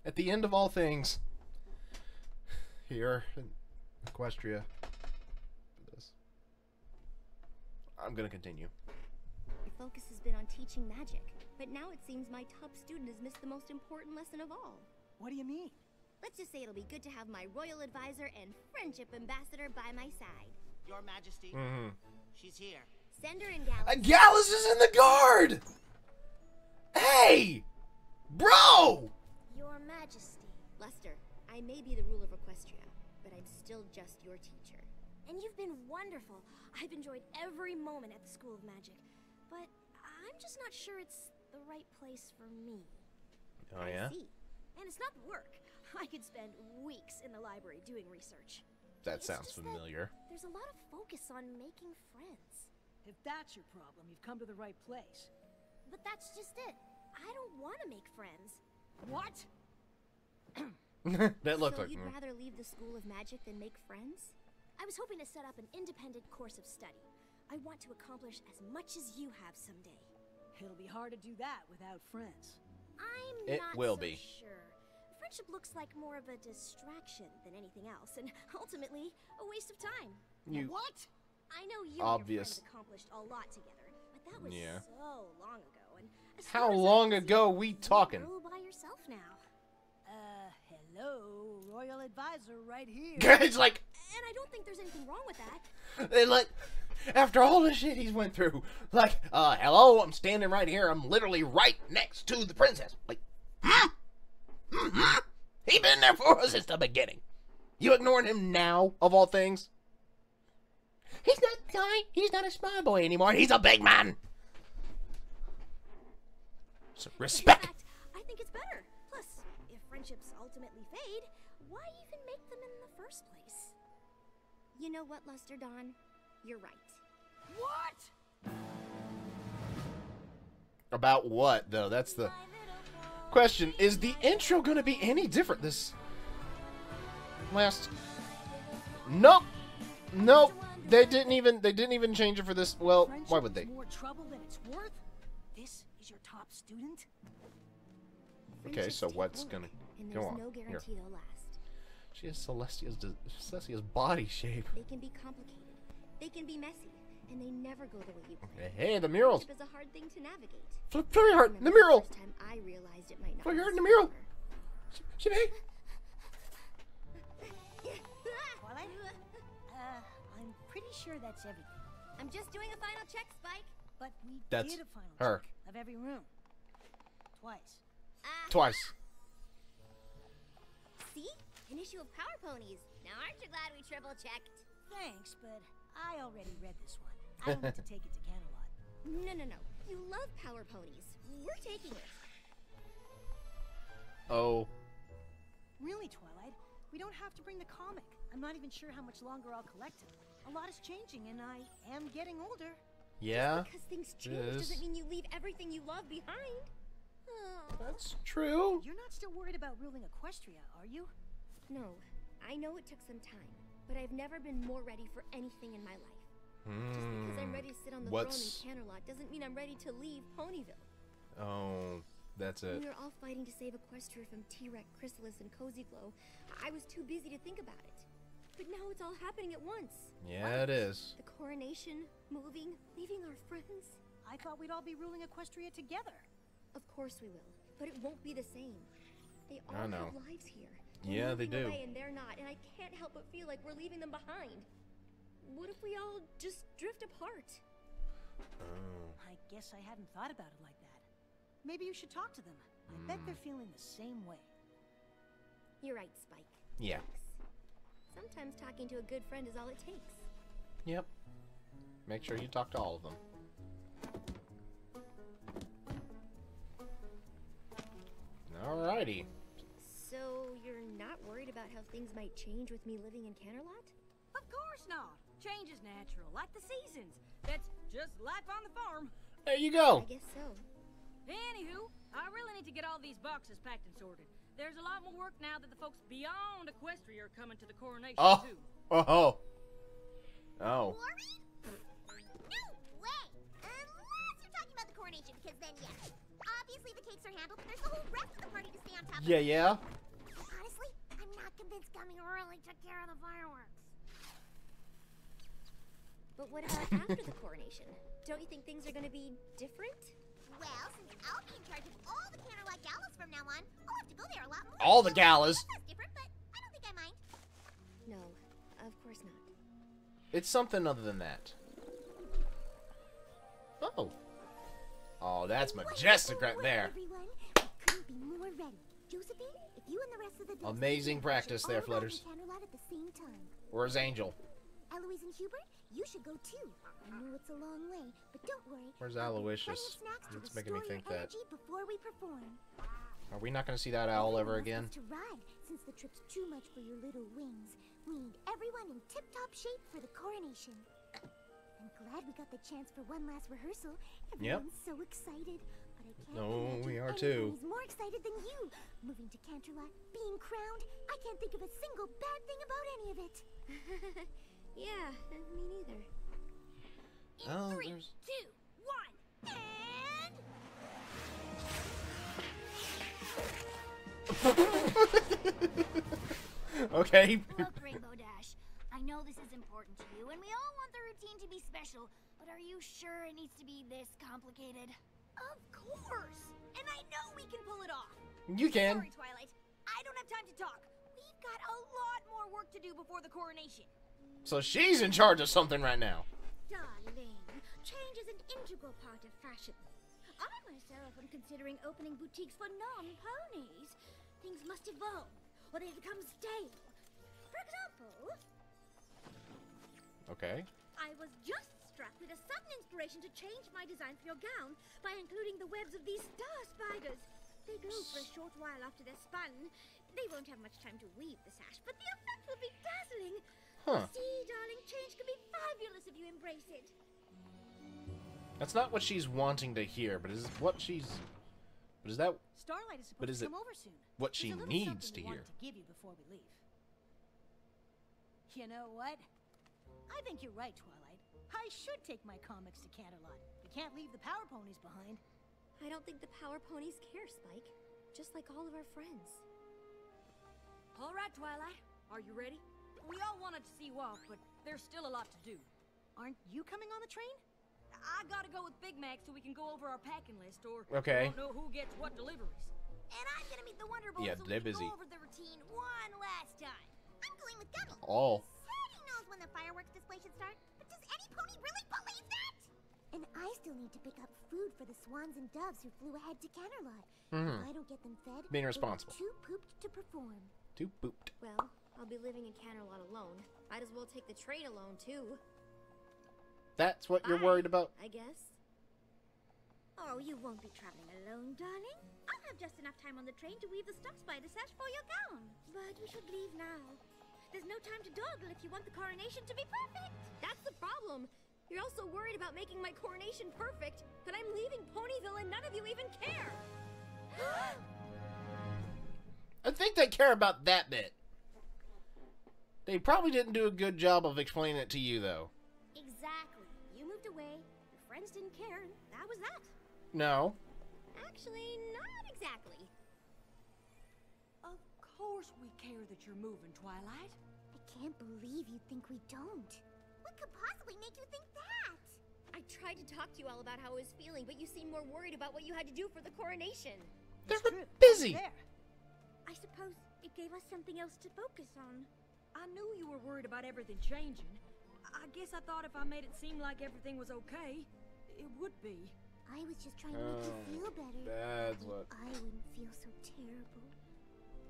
At the end of all things. Here in Equestria. I'm gonna continue. My focus has been on teaching magic, but now it seems my top student has missed the most important lesson of all. What do you mean? Let's just say it'll be good to have my royal advisor and friendship ambassador by my side. Your Majesty, she's here. Send her in, Gallus. Gallus is in the guard! Hey! Bro! Your Majesty. Lester, I may be the ruler of Equestria, but I'm still just your teacher. And you've been wonderful. I've enjoyed every moment at the School of Magic. But I'm just not sure it's the right place for me. Oh, yeah? I see. And it's not the work. I could spend weeks in the library doing research. That sounds familiar. There's a lot of focus on making friends. If that's your problem, you've come to the right place. But that's just it. I don't want to make friends. What? That looked So like... you'd rather leave the School of Magic than make friends? I was hoping to set up an independent course of study. I want to accomplish as much as you have someday. It'll be hard to do that without friends. I'm not will so be. sure. Friendship looks like more of a distraction than anything else, and ultimately, a waste of time. What? I know you Obvious. and your friends accomplished a lot together, but that was Yeah. so long ago. And as How far as I long can see, ago we talking? You're by yourself now. Hello, royal advisor right here. It's like... And I don't think there's anything wrong with that. And like, after all the shit he's went through, like, hello, I'm standing right here. I'm literally right next to the princess. Like, he been there for us since the beginning. You ignoring him now, of all things? He's not guy. He's not a small boy anymore. He's a big man. So respect. In fact, I think it's better. Plus, if friendships ultimately fade, why even make them in the first place? You know what, Lester Dawn? You're right. What? About what, though? That's the question. Is the intro gonna be any different this last? Nope. Nope. They didn't even change it for this. Well, why would they? More trouble than it's worth? This is your top student? Okay, so what's gonna And go there's on no here? guarantee they'll last. She has Celestia's body shape. They can be complicated. They can be messy. And they never go the way you plan. Hey, the murals. Friendship is a hard thing to navigate. Flip your heart in the mural. First time I realized it might not. Flip your heart in the be mural. forever. She Twilight? I'm pretty sure that's everything. I'm just doing a final check, Spike. But we That's did a final her. check of every room. Twice. Twice. See? An issue of Power Ponies. Now aren't you glad we triple checked? Thanks, but I already read this one. I don't need to take it to Camelot. No. You love Power Ponies. We're taking it. Uh-oh. Really, Twilight? We don't have to bring the comic. I'm not even sure how much longer I'll collect it. A lot is changing, and I am getting older. Yeah. Just because things change doesn't mean you leave everything you love behind. Oh. That's true. You're not still worried about ruling Equestria, are you? No. I know it took some time, but I've never been more ready for anything in my life. Just because I'm ready to sit on the throne in Canterlot doesn't mean I'm ready to leave Ponyville. Oh, that's it. When we were all fighting to save Equestria from T-Rex, Chrysalis, and Cozy Glow, I was too busy to think about it. But now it's all happening at once. Yeah, it is. The coronation, moving, leaving our friends. I thought we'd all be ruling Equestria together. Of course we will, but it won't be the same. They all I know. have lives here. Yeah, they do. Away and they're not, and I can't help but feel like we're leaving them behind. What if we all just drift apart? Oh. I guess I hadn't thought about it like that. Maybe you should talk to them. I bet they're feeling the same way. You're right, Spike. Yeah. Thanks. Sometimes talking to a good friend is all it takes. Yep. Make sure you talk to all of them. Alrighty. So you're not worried about how things might change with me living in Canterlot? Of course not. Change is natural, like the seasons. That's just life on the farm. There you go. I guess so. Anywho, I really need to get all these boxes packed and sorted. There's a lot more work now that the folks beyond Equestria are coming to the coronation, too. Oh. Worried? No way! Unless you're talking about the coronation, because then, yes. Obviously the cakes are handled, but there's the whole rest of the party to stay on top of. Yeah. Honestly, I'm not convinced Gummy really took care of the fireworks. But what about after the coronation? Don't you think things are going to be different? Well, since I'll be in charge of all the Canterlot galas from now on, I'll have to go there a lot more. All the galas. That's different, but I don't think I mind. No, of course not. It's something other than that. Oh. Oh, that's majestic right there. Everyone, we couldn't be more ready. Josephine, if you and the rest of the Amazing practice there, Flutters. Canterlot at the same time. Where's Angel? Eloise and Hubert, you should go too. I know it's a long way, but don't worry. Where's Aloysius? It's making me think that. Before we perform. Are we not going to see that owl ever again? To ride, since the trip's too much for your little wings. We need everyone in tip-top shape for the coronation. I'm glad we got the chance for one last rehearsal. Everyone's so excited. But I can't imagine we are too. He's more excited than you. Moving to Canterlot, being crowned, I can't think of a single bad thing about any of it. Yeah, me neither. Oh, 3, 2, 1, and... Okay. Look, Rainbow Dash, I know this is important to you, and we all want the routine to be special, but are you sure it needs to be this complicated? Of course! And I know we can pull it off! You can. Sorry, Twilight. I don't have time to talk. We've got a lot more work to do before the coronation. So she's in charge of something right now. Darling, change is an integral part of fashion. I myself am considering opening boutiques for non-ponies. Things must evolve, or they become stale. For example... Okay. I was just struck with a sudden inspiration to change my design for your gown by including the webs of these star spiders. They glow for a short while after they're spun. They won't have much time to weave the sash, but the effect will be dazzling. Huh. See, darling, change can be fabulous if you embrace it. That's not what she's wanting to hear, but is what she's... But is that... Starlight is supposed But is to it come over soon. what she There's a little needs something to we hear? wanted to give you before we leave. You know what? I think you're right, Twilight. I should take my comics to Canterlot. We can't leave the Power Ponies behind. I don't think the Power Ponies care, Spike. Just like all of our friends. All right, Twilight. Are you ready? We all wanted to see you off, but there's still a lot to do. Aren't you coming on the train? I gotta go with Big Mac so we can go over our packing list, or Okay. we don't know who gets what deliveries. And I'm gonna meet the Wonder Boy Yeah, so they're we can busy. go over the routine one last time. I'm going with Gummy. Oh. He said he knows when the fireworks display should start, but does any pony really believe that? And I still need to pick up food for the swans and doves who flew ahead to Canterlot. If I don't get them fed, Being they'll be responsible. too pooped to perform. Too booped. Well, I'll be living in Canterlot alone. Might as well take the train alone, too. That's what you're worried about? I guess. Oh, you won't be traveling alone, darling. I'll have just enough time on the train to weave the stuff spider sash for your gown. But we should leave now. There's no time to dawdle if you want the coronation to be perfect. That's the problem. You're also worried about making my coronation perfect, but I'm leaving Ponyville and none of you even care. I think they care about that bit. They probably didn't do a good job of explaining it to you, though. Exactly. You moved away, your friends didn't care, and that was that. No. Actually, not exactly. Of course we care that you're moving, Twilight. I can't believe you think we don't. What could possibly make you think that? I tried to talk to you all about how I was feeling, but you seemed more worried about what you had to do for the coronation. They're busy. I suppose it gave us something else to focus on. I knew you were worried about everything changing. I guess I thought if I made it seem like everything was okay, it would be. I was just trying to make you feel better. That's what. I wouldn't feel so terrible.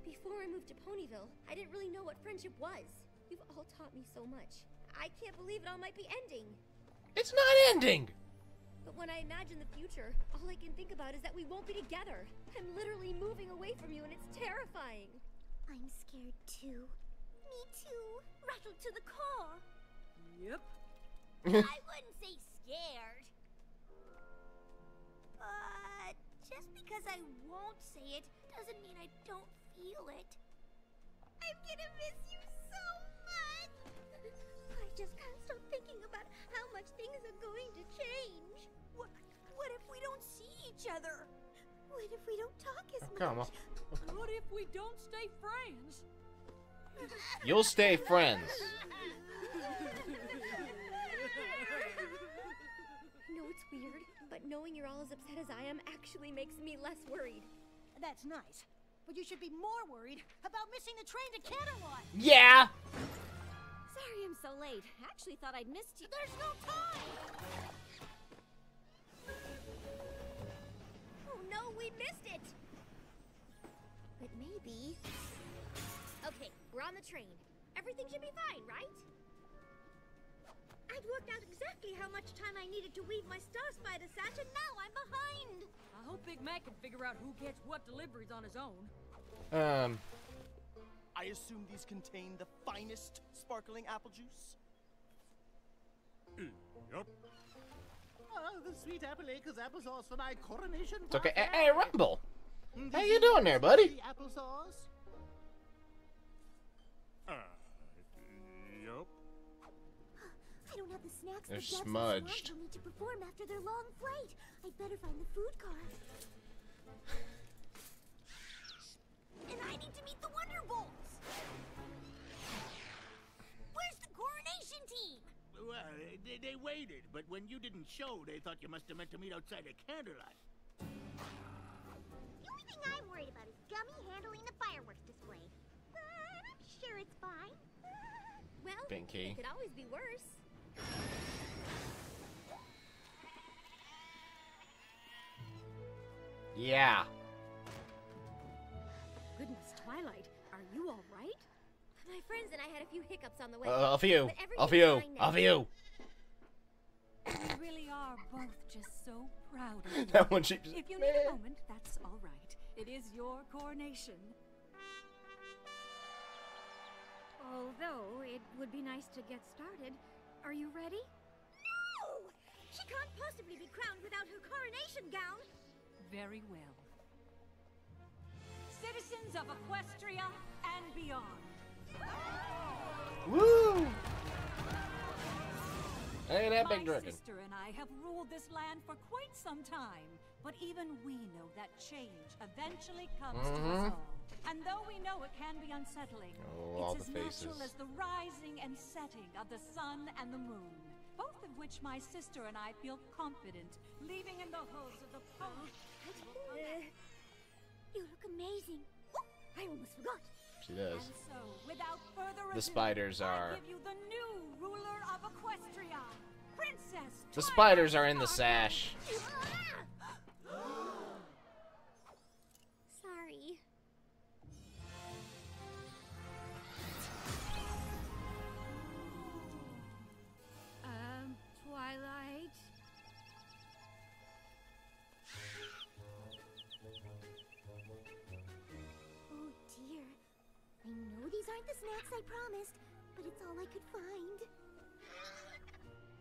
Before I moved to Ponyville, I didn't really know what friendship was. You've all taught me so much. I can't believe it all might be ending. It's not ending! But when I imagine the future, all I can think about is that we won't be together. I'm literally moving away from you and it's terrifying. I'm scared too. Me too. Rattled to the core. Yep. I wouldn't say scared. But just because I won't say it doesn't mean I don't feel it. I'm gonna miss you so much. I just can't stop thinking about how much things are going to change. What if we don't see each other? What if we don't talk as much? Come on. What if we don't stay friends? You'll stay friends. I know it's weird, but knowing you're all as upset as I am actually makes me less worried. That's nice. But you should be more worried about missing the train to Canterlot. Yeah! Sorry I'm so late. I actually thought I'd missed you. There's no time! Oh no, we missed it! But maybe... Okay, we're on the train. Everything should be fine, right? I'd worked out exactly how much time I needed to weave my star spider sash, and now I'm behind. I hope Big Mac can figure out who gets what deliveries on his own. I assume these contain the finest sparkling apple juice? Yup. Oh, the sweet apple acres applesauce for my coronation. It's okay. Hey, Rumble. How you doing there, buddy? Applesauce? Yup. I don't have the snacks They're the Debs and smudged. Swamp will need to perform after their long flight. I'd better find the food car. And I need to meet the Wonderbolts. Where's the coronation team? Well, they waited, but when you didn't show, they thought you must have meant to meet outside of Candlelight. The only thing I'm worried about is Gummy handling the fireworks display. But I'm sure it's fine. Well, Pinky. it could always be worse. Yeah. Goodness, Twilight, are you all right? My friends and I had a few hiccups on the way. A few. but A everything's few. fine now. A few. We really are both just so proud of you. That one she just... If you need a moment, that's all right. It is your coronation. Although, it would be nice to get started. Are you ready? No! She can't possibly be crowned without her coronation gown. Very well. Citizens of Equestria and beyond. Woo! Hey, that big My dragon. sister and I have ruled this land for quite some time, but even we know that change eventually comes to us all. And though we know it can be unsettling, Oh, all it's the as natural faces. as the rising and setting of the sun and the moon, both of which my sister and I feel confident leaving in the hooves of the pony. You look amazing. Oh, I almost forgot. She does. And so, without further ado, The spiders are... I give you the new ruler of Equestria, Princess The Twilight spiders are in the Sparkle. sash. Sorry. Twilight? I promised, but it's all I could find.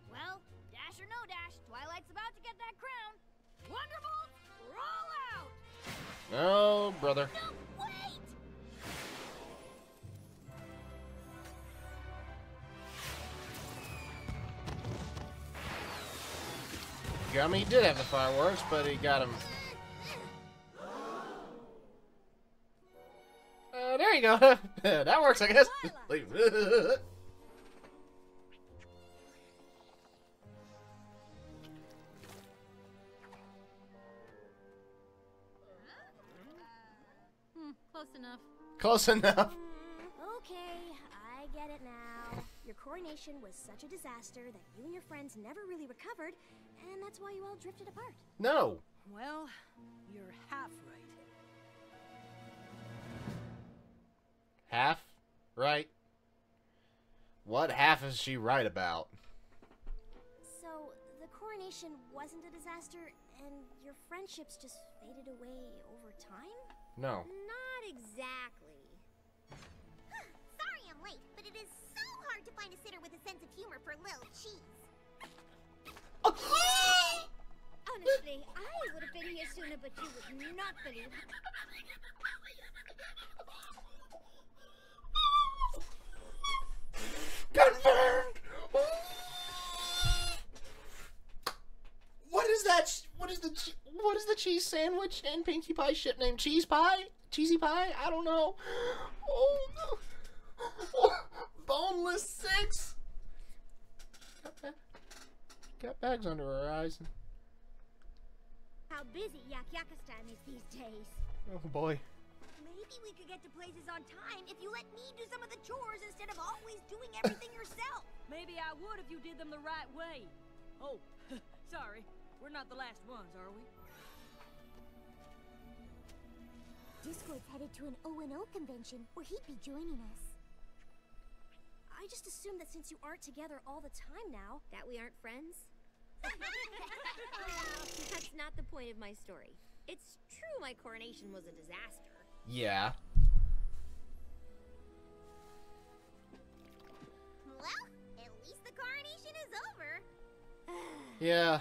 Well, dash or no dash, Twilight's about to get that crown. Wonderful, roll out! Oh, brother. No, wait! Gummy did have the fireworks, but he got him. There you go. That works, I guess. Close enough. Close enough. Okay, I get it now. Your coronation was such a disaster that you and your friends never really recovered, and that's why you all drifted apart. No. Well, you're half right. Half right? What half is she right about? So, the coronation wasn't a disaster, and your friendships just faded away over time? No. Not exactly. Sorry I'm late, but it is so hard to find a sitter with a sense of humor for little cheese. Honestly, I would have been here sooner, but you would not believe. Confirmed! What is that? What is the cheese sandwich and Pinkie Pie ship named? Cheese Pie? Cheesy Pie? I don't know. Oh no. Oh, boneless 6. Got bags under her eyes. How busy Yak-Yakistan is these days. Oh boy. Maybe we could get to places on time if you let me do some of the chores instead of always doing everything yourself. Maybe I would if you did them the right way. Oh, sorry. We're not the last ones, are we? Discord's headed to an O&O convention where he'd be joining us. I just assumed that since you aren't together all the time now, That we aren't friends? That's not the point of my story. It's true my coronation was a disaster. Yeah. Well, at least the coronation is over. Yeah.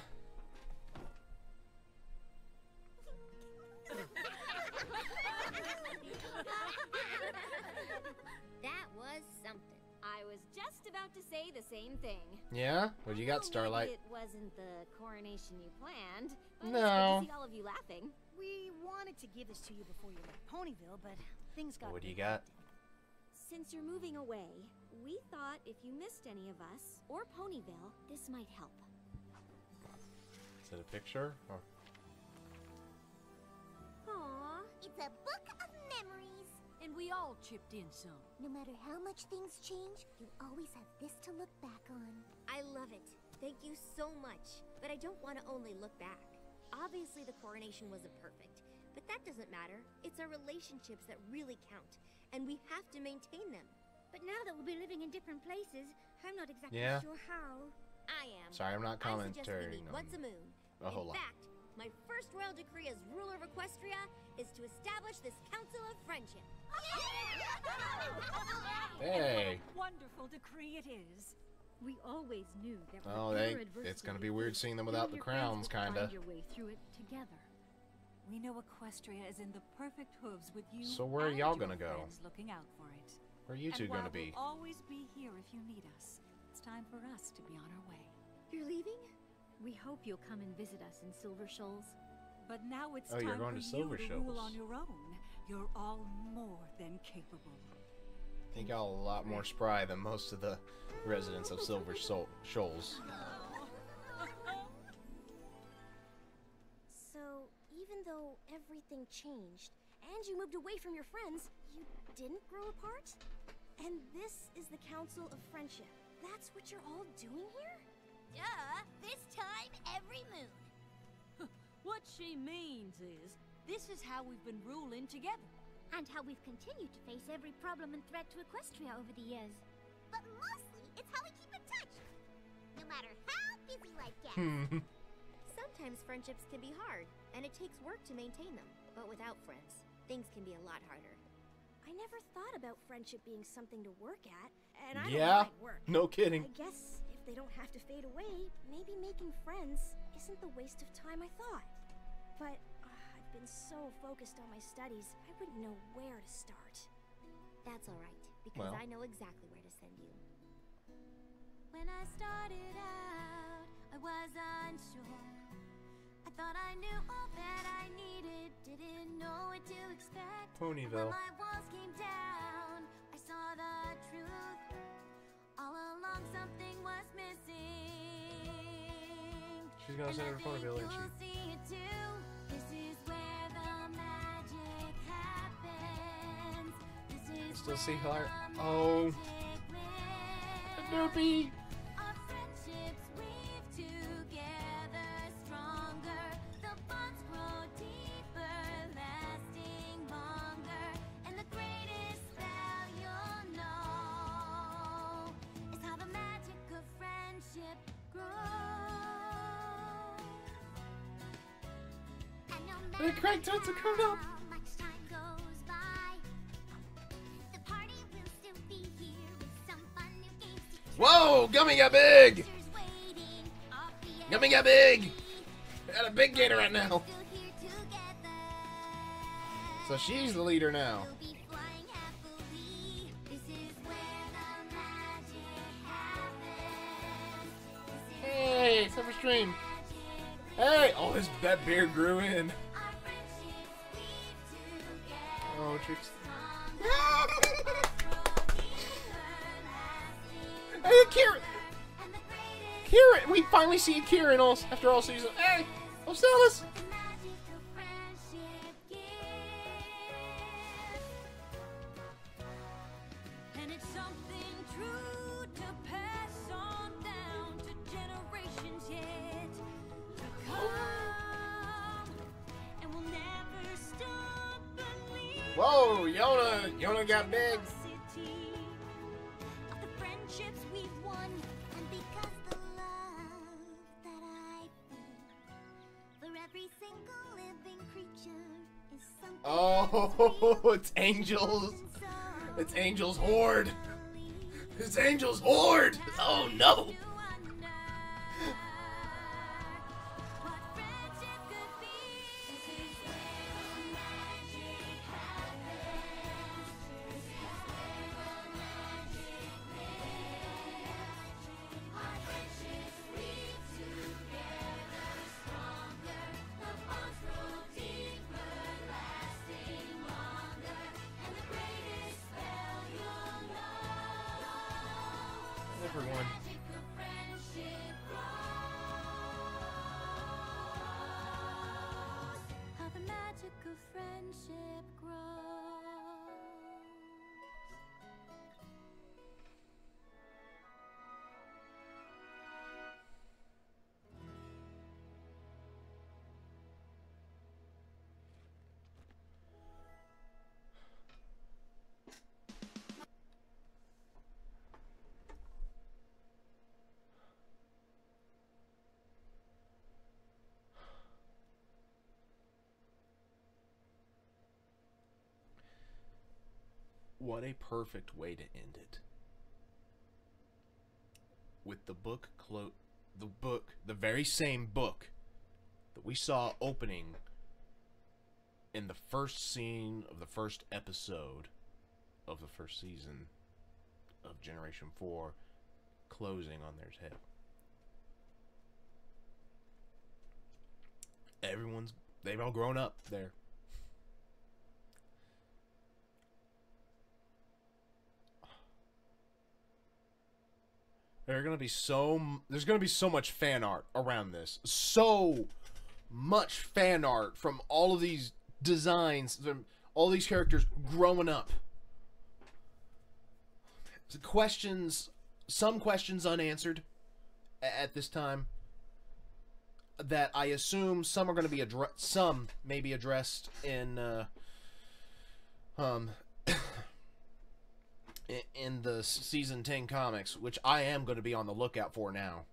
That was something. I was just about to say the same thing. Yeah? What do you got, Maybe Starlight? it wasn't the coronation you planned, but No. it's good to see all of you laughing. We wanted to give this to you before you left Ponyville, but things got What do you got? Since you're moving away, we thought if you missed any of us, or Ponyville, this might help. Is it a picture? Or... Aww, it's a book of memories. And we all chipped in some. no matter how much things change, you always have this to look back on. I love it. Thank you so much. But I don't want to only look back. Obviously the coronation wasn't perfect, but that doesn't matter. It's our relationships that really count, and we have to maintain them. But now that we'll be living in different places, I'm not exactly Yeah. sure how. I am. Sorry, I'm not I suggest we commentating meet on once a moon. a whole In lot. fact, my first royal decree as ruler of Equestria is to establish this Council of Friendship. Hey. Wonderful decree it is. We always knew that Oh, it's gonna be weird seeing them without the crowns, kinda. Find your way through it together. We know Equestria is in the perfect hooves with you. So where are and y'all your gonna go? friends looking out for it. Where are you two And gonna while be? We'll always be here if you need us. It's time for us to be on our way. You're leaving? We hope you'll come and visit us in Silver Shoals. But now it's Oh, you're time going for to Silver you to rule Shoals. on your own. You're all more than capable. I think y'all a lot more spry than most of the residents of Silver Shoals. So, even though everything changed, and you moved away from your friends, you didn't grow apart? And this is the Council of Friendship. That's what you're all doing here? Duh, this time every moon. What she means is, this is how we've been ruling together. And how we've continued to face every problem and threat to Equestria over the years. But mostly, it's how we keep in touch. No matter how busy life gets. Sometimes friendships can be hard, and it takes work to maintain them. But without friends, things can be a lot harder. I never thought about friendship being something to work at, and I Yeah, don't like work. no kidding. I guess if they don't have to fade away, maybe making friends isn't the waste of time I thought. But I've been so focused on my studies, I wouldn't know where to start. That's alright, because Well. I know exactly where to send you. When I started out, I was unsure. I thought I knew all that I needed, didn't know what to expect. Ponyville. When my walls came down, I saw the truth. All along something was missing. She's gonna send her to Ponyville, ain't You'll she? see it too. This is where the magic happens. This is Still see where her. the Oh. magic Derpy. our friendships weave together stronger. The bonds grow deeper, lasting longer. And the greatest spell you'll know is how the magic of friendship grows. And no The matter crank turns are coming up. how much time goes by, the party will still be here with some fun new games to Whoa! Gummy got big! Gummy got big! I got a big gator right now. So she's the leader now. Hey, Silver Stream. Hey! Oh, that beard grew in. Oh, Trix. Hey, Kieran! Kieran! We finally see Kieran after all season. Hey! Ocelis! And it's something true to pass on down to generations yet to come. And we'll never stop believing. Whoa! Yona got big. Of the friendships we've won, and because the love that I feel for every single living creature is something. Oh, it's Angels. It's Angels Horde. It's Angels Horde. Oh no. Everyone. How the magic of friendship grows. What a perfect way to end it. With the book the very same book that we saw opening in the first scene of the first episode of the first season of Generation 4 closing on their head. They've all grown up there. There's gonna be so much fan art around this. So much fan art from all of these designs, from all these characters growing up. Some questions unanswered at this time. That I assume some are going to be some may be addressed in in the season 10 comics, which I am going to be on the lookout for now.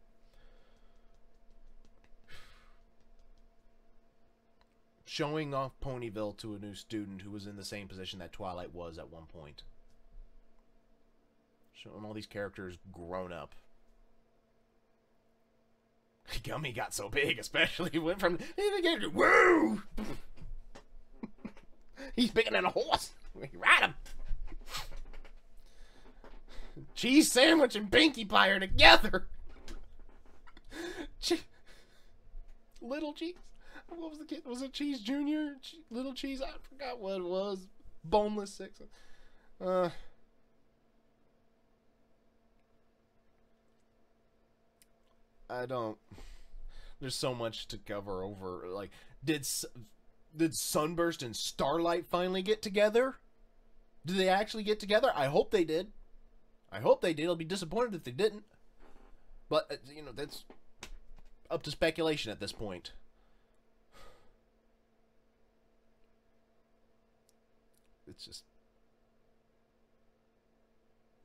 showing off Ponyville to a new student who was in the same position that Twilight was at one point. Showing all these characters grown up. Gummy got so big, especially. He went from... Woo! He's bigger than a horse. Ride him. Cheese Sandwich and Pinkie Pie are together. Little Cheese. What was the kid? Was it Cheese Junior? Little Cheese? I forgot what it was. Boneless Six. I don't... There's so much to cover over. Like, did Sunburst and Starlight finally get together? Did they actually get together? I hope they did. I hope they did. I'll be disappointed if they didn't. But, you know, that's up to speculation at this point. It's just...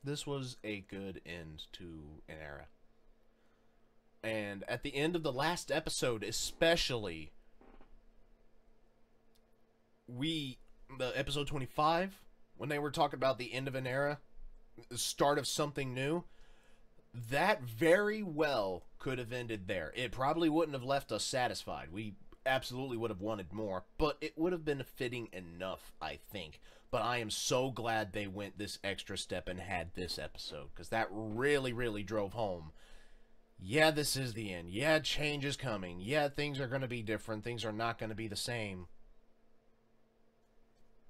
This was a good end to an era. And at the end of the last episode, especially, the episode 25, when they were talking about the end of an era, the start of something new, that very well could have ended there. It probably wouldn't have left us satisfied. We absolutely would have wanted more, but it would have been fitting enough, I think. But I am so glad they went this extra step and had this episode, because that really, really drove home. Yeah, this is the end. Yeah, change is coming. Yeah, things are going to be different. Things are not going to be the same.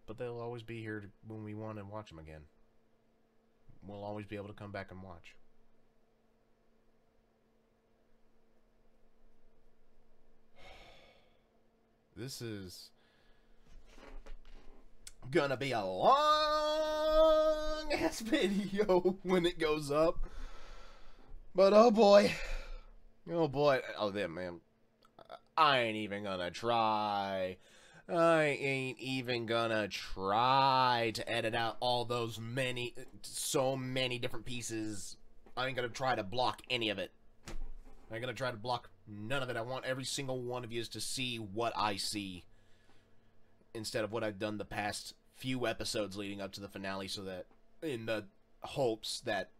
But they'll always be here when we want to watch them again. We'll always be able to come back and watch. This is gonna be a long ass video when it goes up. But oh boy. Oh boy. Oh damn, man. I ain't even gonna try. I ain't even gonna try to edit out all those so many different pieces. I ain't gonna try to block any of it. I ain't gonna try to block none of it. I want every single one of you to see what I see, instead of what I've done the past few episodes leading up to the finale, so that in the hopes that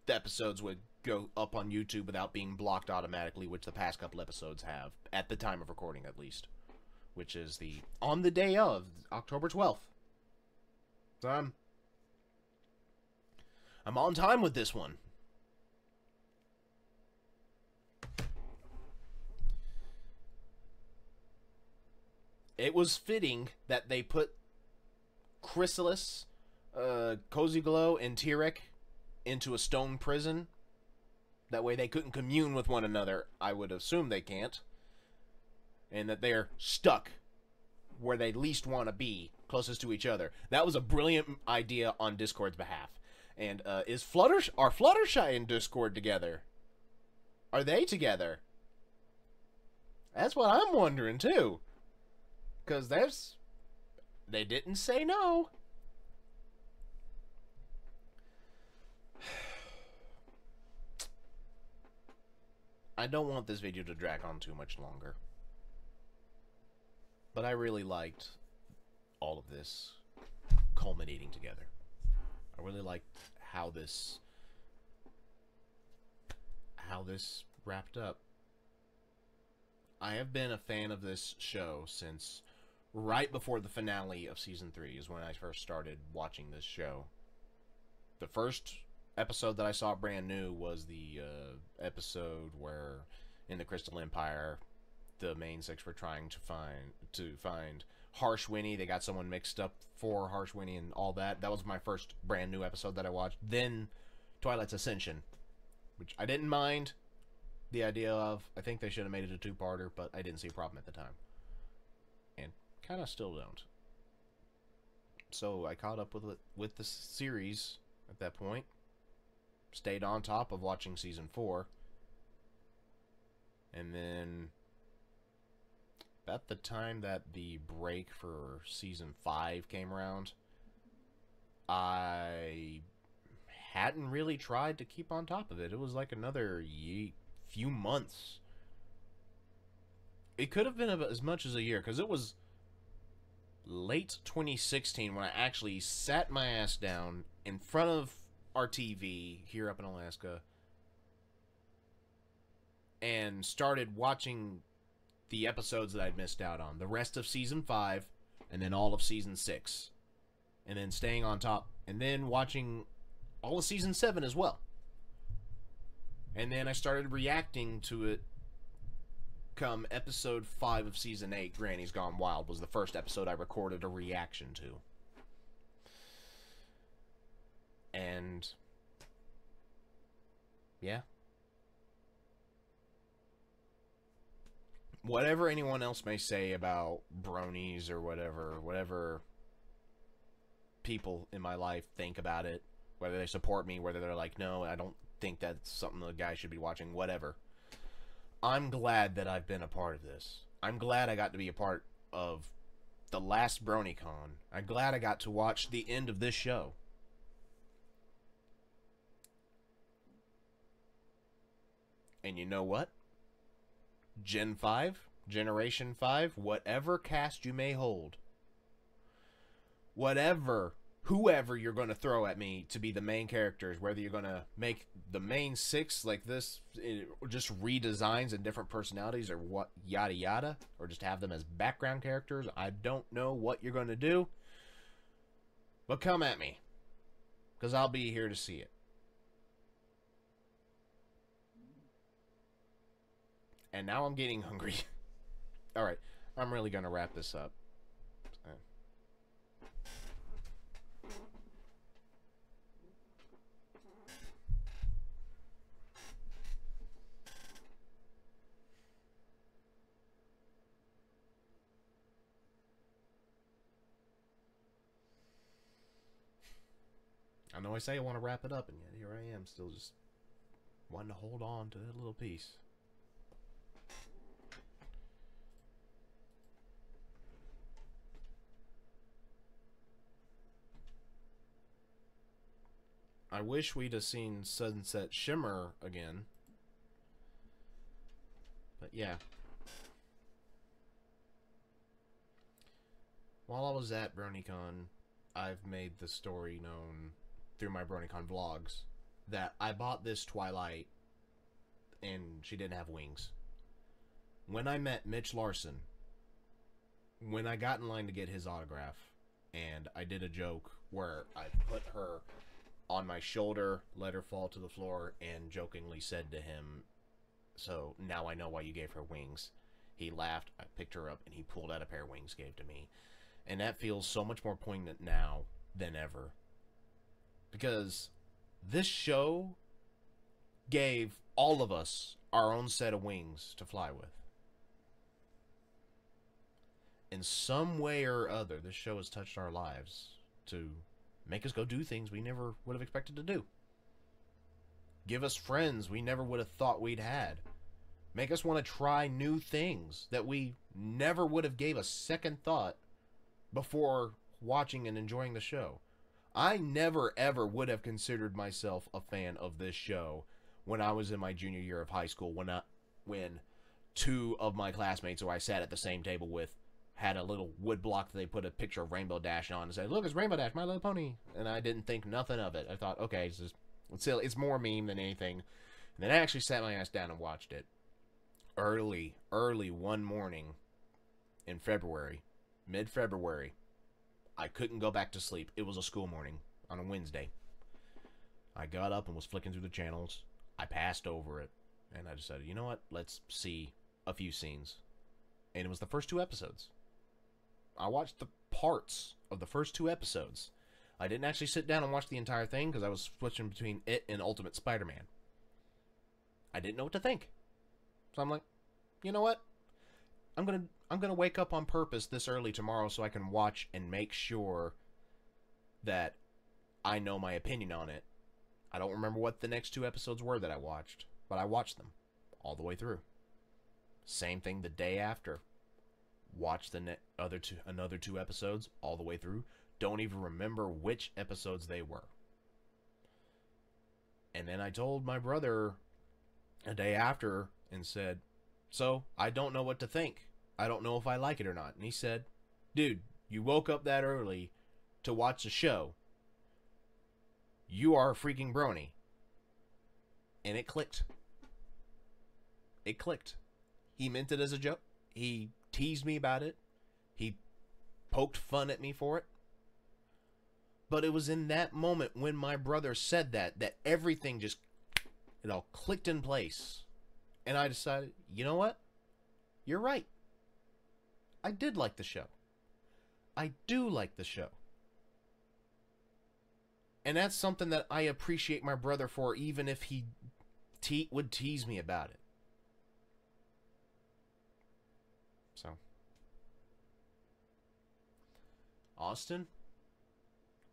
the episodes would go up on YouTube without being blocked automatically, which the past couple episodes have, at the time of recording at least, which is on the day of October 12th. So I'm on time with this one. It was fitting that they put Chrysalis, Cozy Glow, and Tyrek into a stone prison. That way they couldn't commune with one another. I would assume they can't. And that they're stuck where they least want to be, closest to each other. That was a brilliant idea on Discord's behalf. And are Fluttershy and Discord together? Are they together? That's what I'm wondering too. Because they didn't say no. I don't want this video to drag on too much longer. But I really liked all of this culminating together. I really liked how this wrapped up. I have been a fan of this show since right before the finale of Season 3 is when I first started watching this show. The first episode that I saw brand new was the episode where, in the Crystal Empire, the main six were trying to find Harsh Winnie. They got someone mixed up for Harsh Winnie and all that. That was my first brand new episode that I watched. Then Twilight's Ascension, which I didn't mind the idea of. I think they should have made it a two-parter, but I didn't see a problem at the time. And kind of still don't. So I caught up with the series at that point. Stayed on top of watching Season 4. And then, about the time that the break for Season 5 came around, I hadn't really tried to keep on top of it. It was like another few months. It could have been as much as a year, because it was late 2016 when I actually sat my ass down in front of our TV here up in Alaska and started watching the episodes that I'd missed out on. The rest of Season 5, and then all of Season 6. And then staying on top, and then watching all of Season 7 as well. And then I started reacting to it come Episode 5 of Season 8, Granny's Gone Wild, was the first episode I recorded a reaction to. And yeah. Whatever anyone else may say about bronies or whatever people in my life think about it, whether they support me, whether they're like, no, I don't think that's something the guy should be watching, whatever. I'm glad that I've been a part of this. I'm glad I got to be a part of the last BronyCon. I'm glad I got to watch the end of this show. And you know what? Gen 5, Generation 5, whatever cast you may hold, whoever you're going to throw at me to be the main characters, whether you're going to make the main 6 like this, just redesigns and different personalities or what, yada yada, or just have them as background characters, I don't know what you're going to do, but come at me, because I'll be here to see it. And now I'm getting hungry. Alright, I'm really going to wrap this up. I know I say I want to wrap it up, and yet here I am, still just wanting to hold on to that little piece. I wish we'd have seen Sunset Shimmer again. But yeah. While I was at BronyCon, I've made the story known through my BronyCon vlogs that I bought this Twilight and she didn't have wings. When I met Mitch Larson, when I got in line to get his autograph, and I did a joke where I put her on my shoulder, let her fall to the floor, and jokingly said to him, "So now I know why you gave her wings." He laughed, I picked her up, and he pulled out a pair of wings, gave to me. And that feels so much more poignant now than ever. Because this show gave all of us our own set of wings to fly with. In some way or other, this show has touched our lives to make us go do things we never would have expected to do. Give us friends we never would have thought we'd had. Make us want to try new things that we never would have gave a second thought before watching and enjoying the show. I never ever would have considered myself a fan of this show when I was in my junior year of high school, when 2 of my classmates who I sat at the same table with had a little wood block that they put a picture of Rainbow Dash on and said, "Look, it's Rainbow Dash, My Little Pony." And I didn't think nothing of it. I thought, okay, it's more meme than anything. And then I actually sat my ass down and watched it. Early one morning in February, mid-February, I couldn't go back to sleep. It was a school morning on a Wednesday. I got up and was flicking through the channels. I passed over it, and I decided, you know what? Let's see a few scenes. And it was the first 2 episodes. I watched the parts of the first 2 episodes. I didn't actually sit down and watch the entire thing because I was switching between it and Ultimate Spider-Man. I didn't know what to think. So I'm like, you know what? I'm gonna wake up on purpose this early tomorrow so I can watch and make sure that I know my opinion on it. I don't remember what the next 2 episodes were that I watched, but I watched them all the way through. Same thing the day after. Watched the another 2 episodes all the way through. Don't even remember which episodes they were. And then I told my brother a day after and said, "So, I don't know what to think. I don't know if I like it or not." And he said, "Dude, You woke up that early to watch the show. You are a freaking brony. And it clicked. It clicked. He meant it as a joke. He teased me about it. He poked fun at me for it. But it was in that moment when my brother said that everything just, it all clicked in place. And I decided, you know what? You're right. I did like the show. I do like the show. And that's something that I appreciate my brother for, even if he would tease me about it. So, Austin,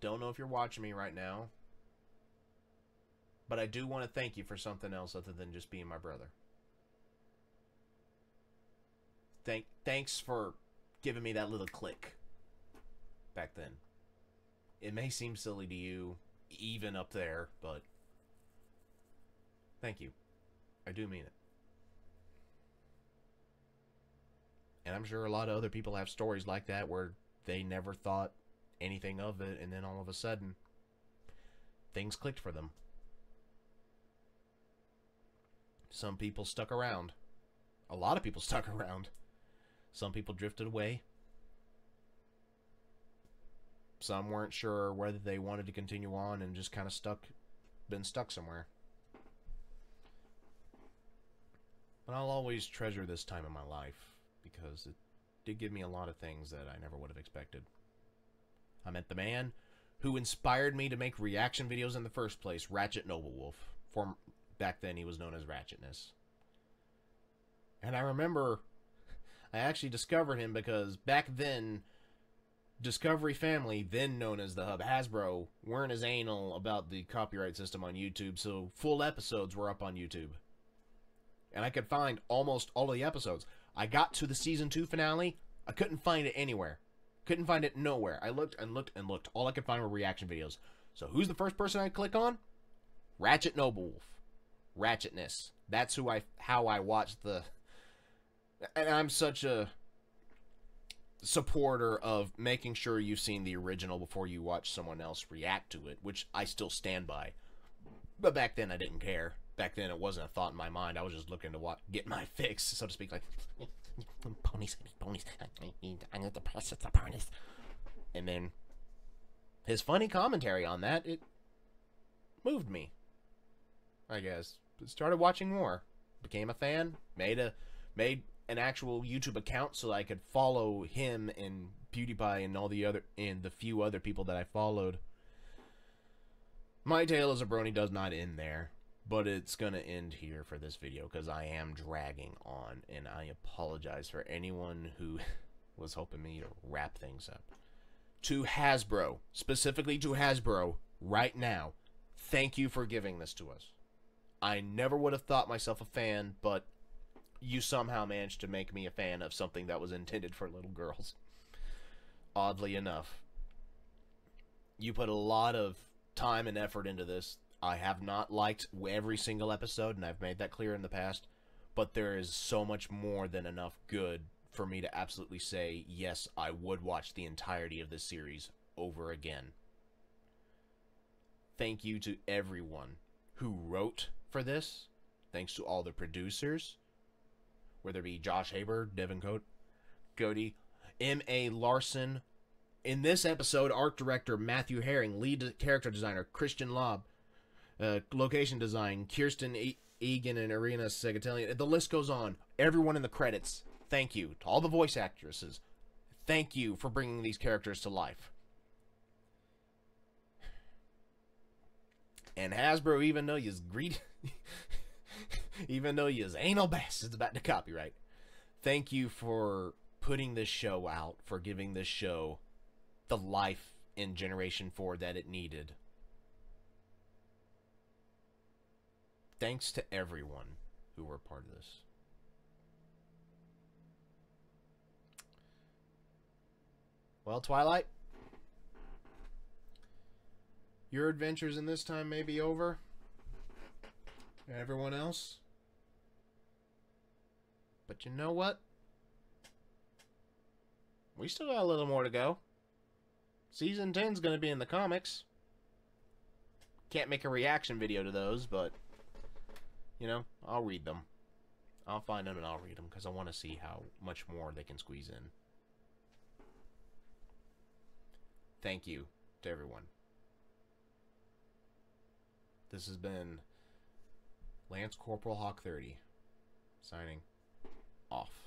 don't know if you're watching me right now, but I do want to thank you for something else other than just being my brother. Thanks for giving me that little click back then. It may seem silly to you, even up there, but thank you. I do mean it. And I'm sure a lot of other people have stories like that where they never thought anything of it, and then all of a sudden, things clicked for them. Some people stuck around. A lot of people stuck around. Some people drifted away. Some weren't sure whether they wanted to continue on and just kind of been stuck somewhere. But I'll always treasure this time in my life, because it did give me a lot of things that I never would have expected. I met the man who inspired me to make reaction videos in the first place, Ratchet Noblewolf. Back then he was known as Ratchetness. And I remember I actually discovered him because back then, Discovery Family, then known as the Hub, Hasbro, weren't as anal about the copyright system on YouTube, so full episodes were up on YouTube. And I could find almost all of the episodes. I got to the Season 2 finale, I couldn't find it anywhere. Couldn't find it nowhere. I looked and looked and looked. All I could find were reaction videos. So who's the first person I'd click on? Ratchet Noblewolf. Ratchetness. That's how I watched the... And I'm such a supporter of making sure you've seen the original before you watch someone else react to it, which I still stand by. But back then I didn't care. Back then it wasn't a thought in my mind. I was just looking to get my fix, so to speak. Like, ponies, I need to press the ponies. And then his funny commentary on that, it moved me, I guess. Started watching more. Became a fan. Made an actual YouTube account so I could follow him and PewDiePie and the few other people that I followed. My tale as a brony does not end there, but it's gonna end here for this video because I am dragging on, and I apologize for anyone who was hoping me to wrap things up. To Hasbro, specifically to Hasbro, right now, thank you for giving this to us. I never would have thought myself a fan, but you somehow managed to make me a fan of something that was intended for little girls. Oddly enough. You put a lot of time and effort into this. I have not liked every single episode, and I've made that clear in the past, but there is so much more than enough good for me to absolutely say, yes, I would watch the entirety of this series over again. Thank you to everyone who wrote for this. Thanks to all the producers, whether it be Josh Haber, Devin Cody, M.A. Larson. In this episode, art director Matthew Herring, lead character designer Christian Lobb, location design Kirsten Egan and Irina Segatelian. The list goes on. Everyone in the credits, thank you. To all the voice actresses, thank you for bringing these characters to life. And Hasbro, even though you's greedy, even though you's anal bastards about the copyright, thank you for putting this show out, for giving this show the life in Generation 4 that it needed. Thanks to everyone who were part of this. Well, Twilight, your adventures in this time may be over. Everyone else. But you know what? We still got a little more to go. Season 10's going to be in the comics. Can't make a reaction video to those, but, you know, I'll read them. I'll find them and I'll read them, because I want to see how much more they can squeeze in. Thank you to everyone. This has been Lance Corporal Hawk 30, signing off.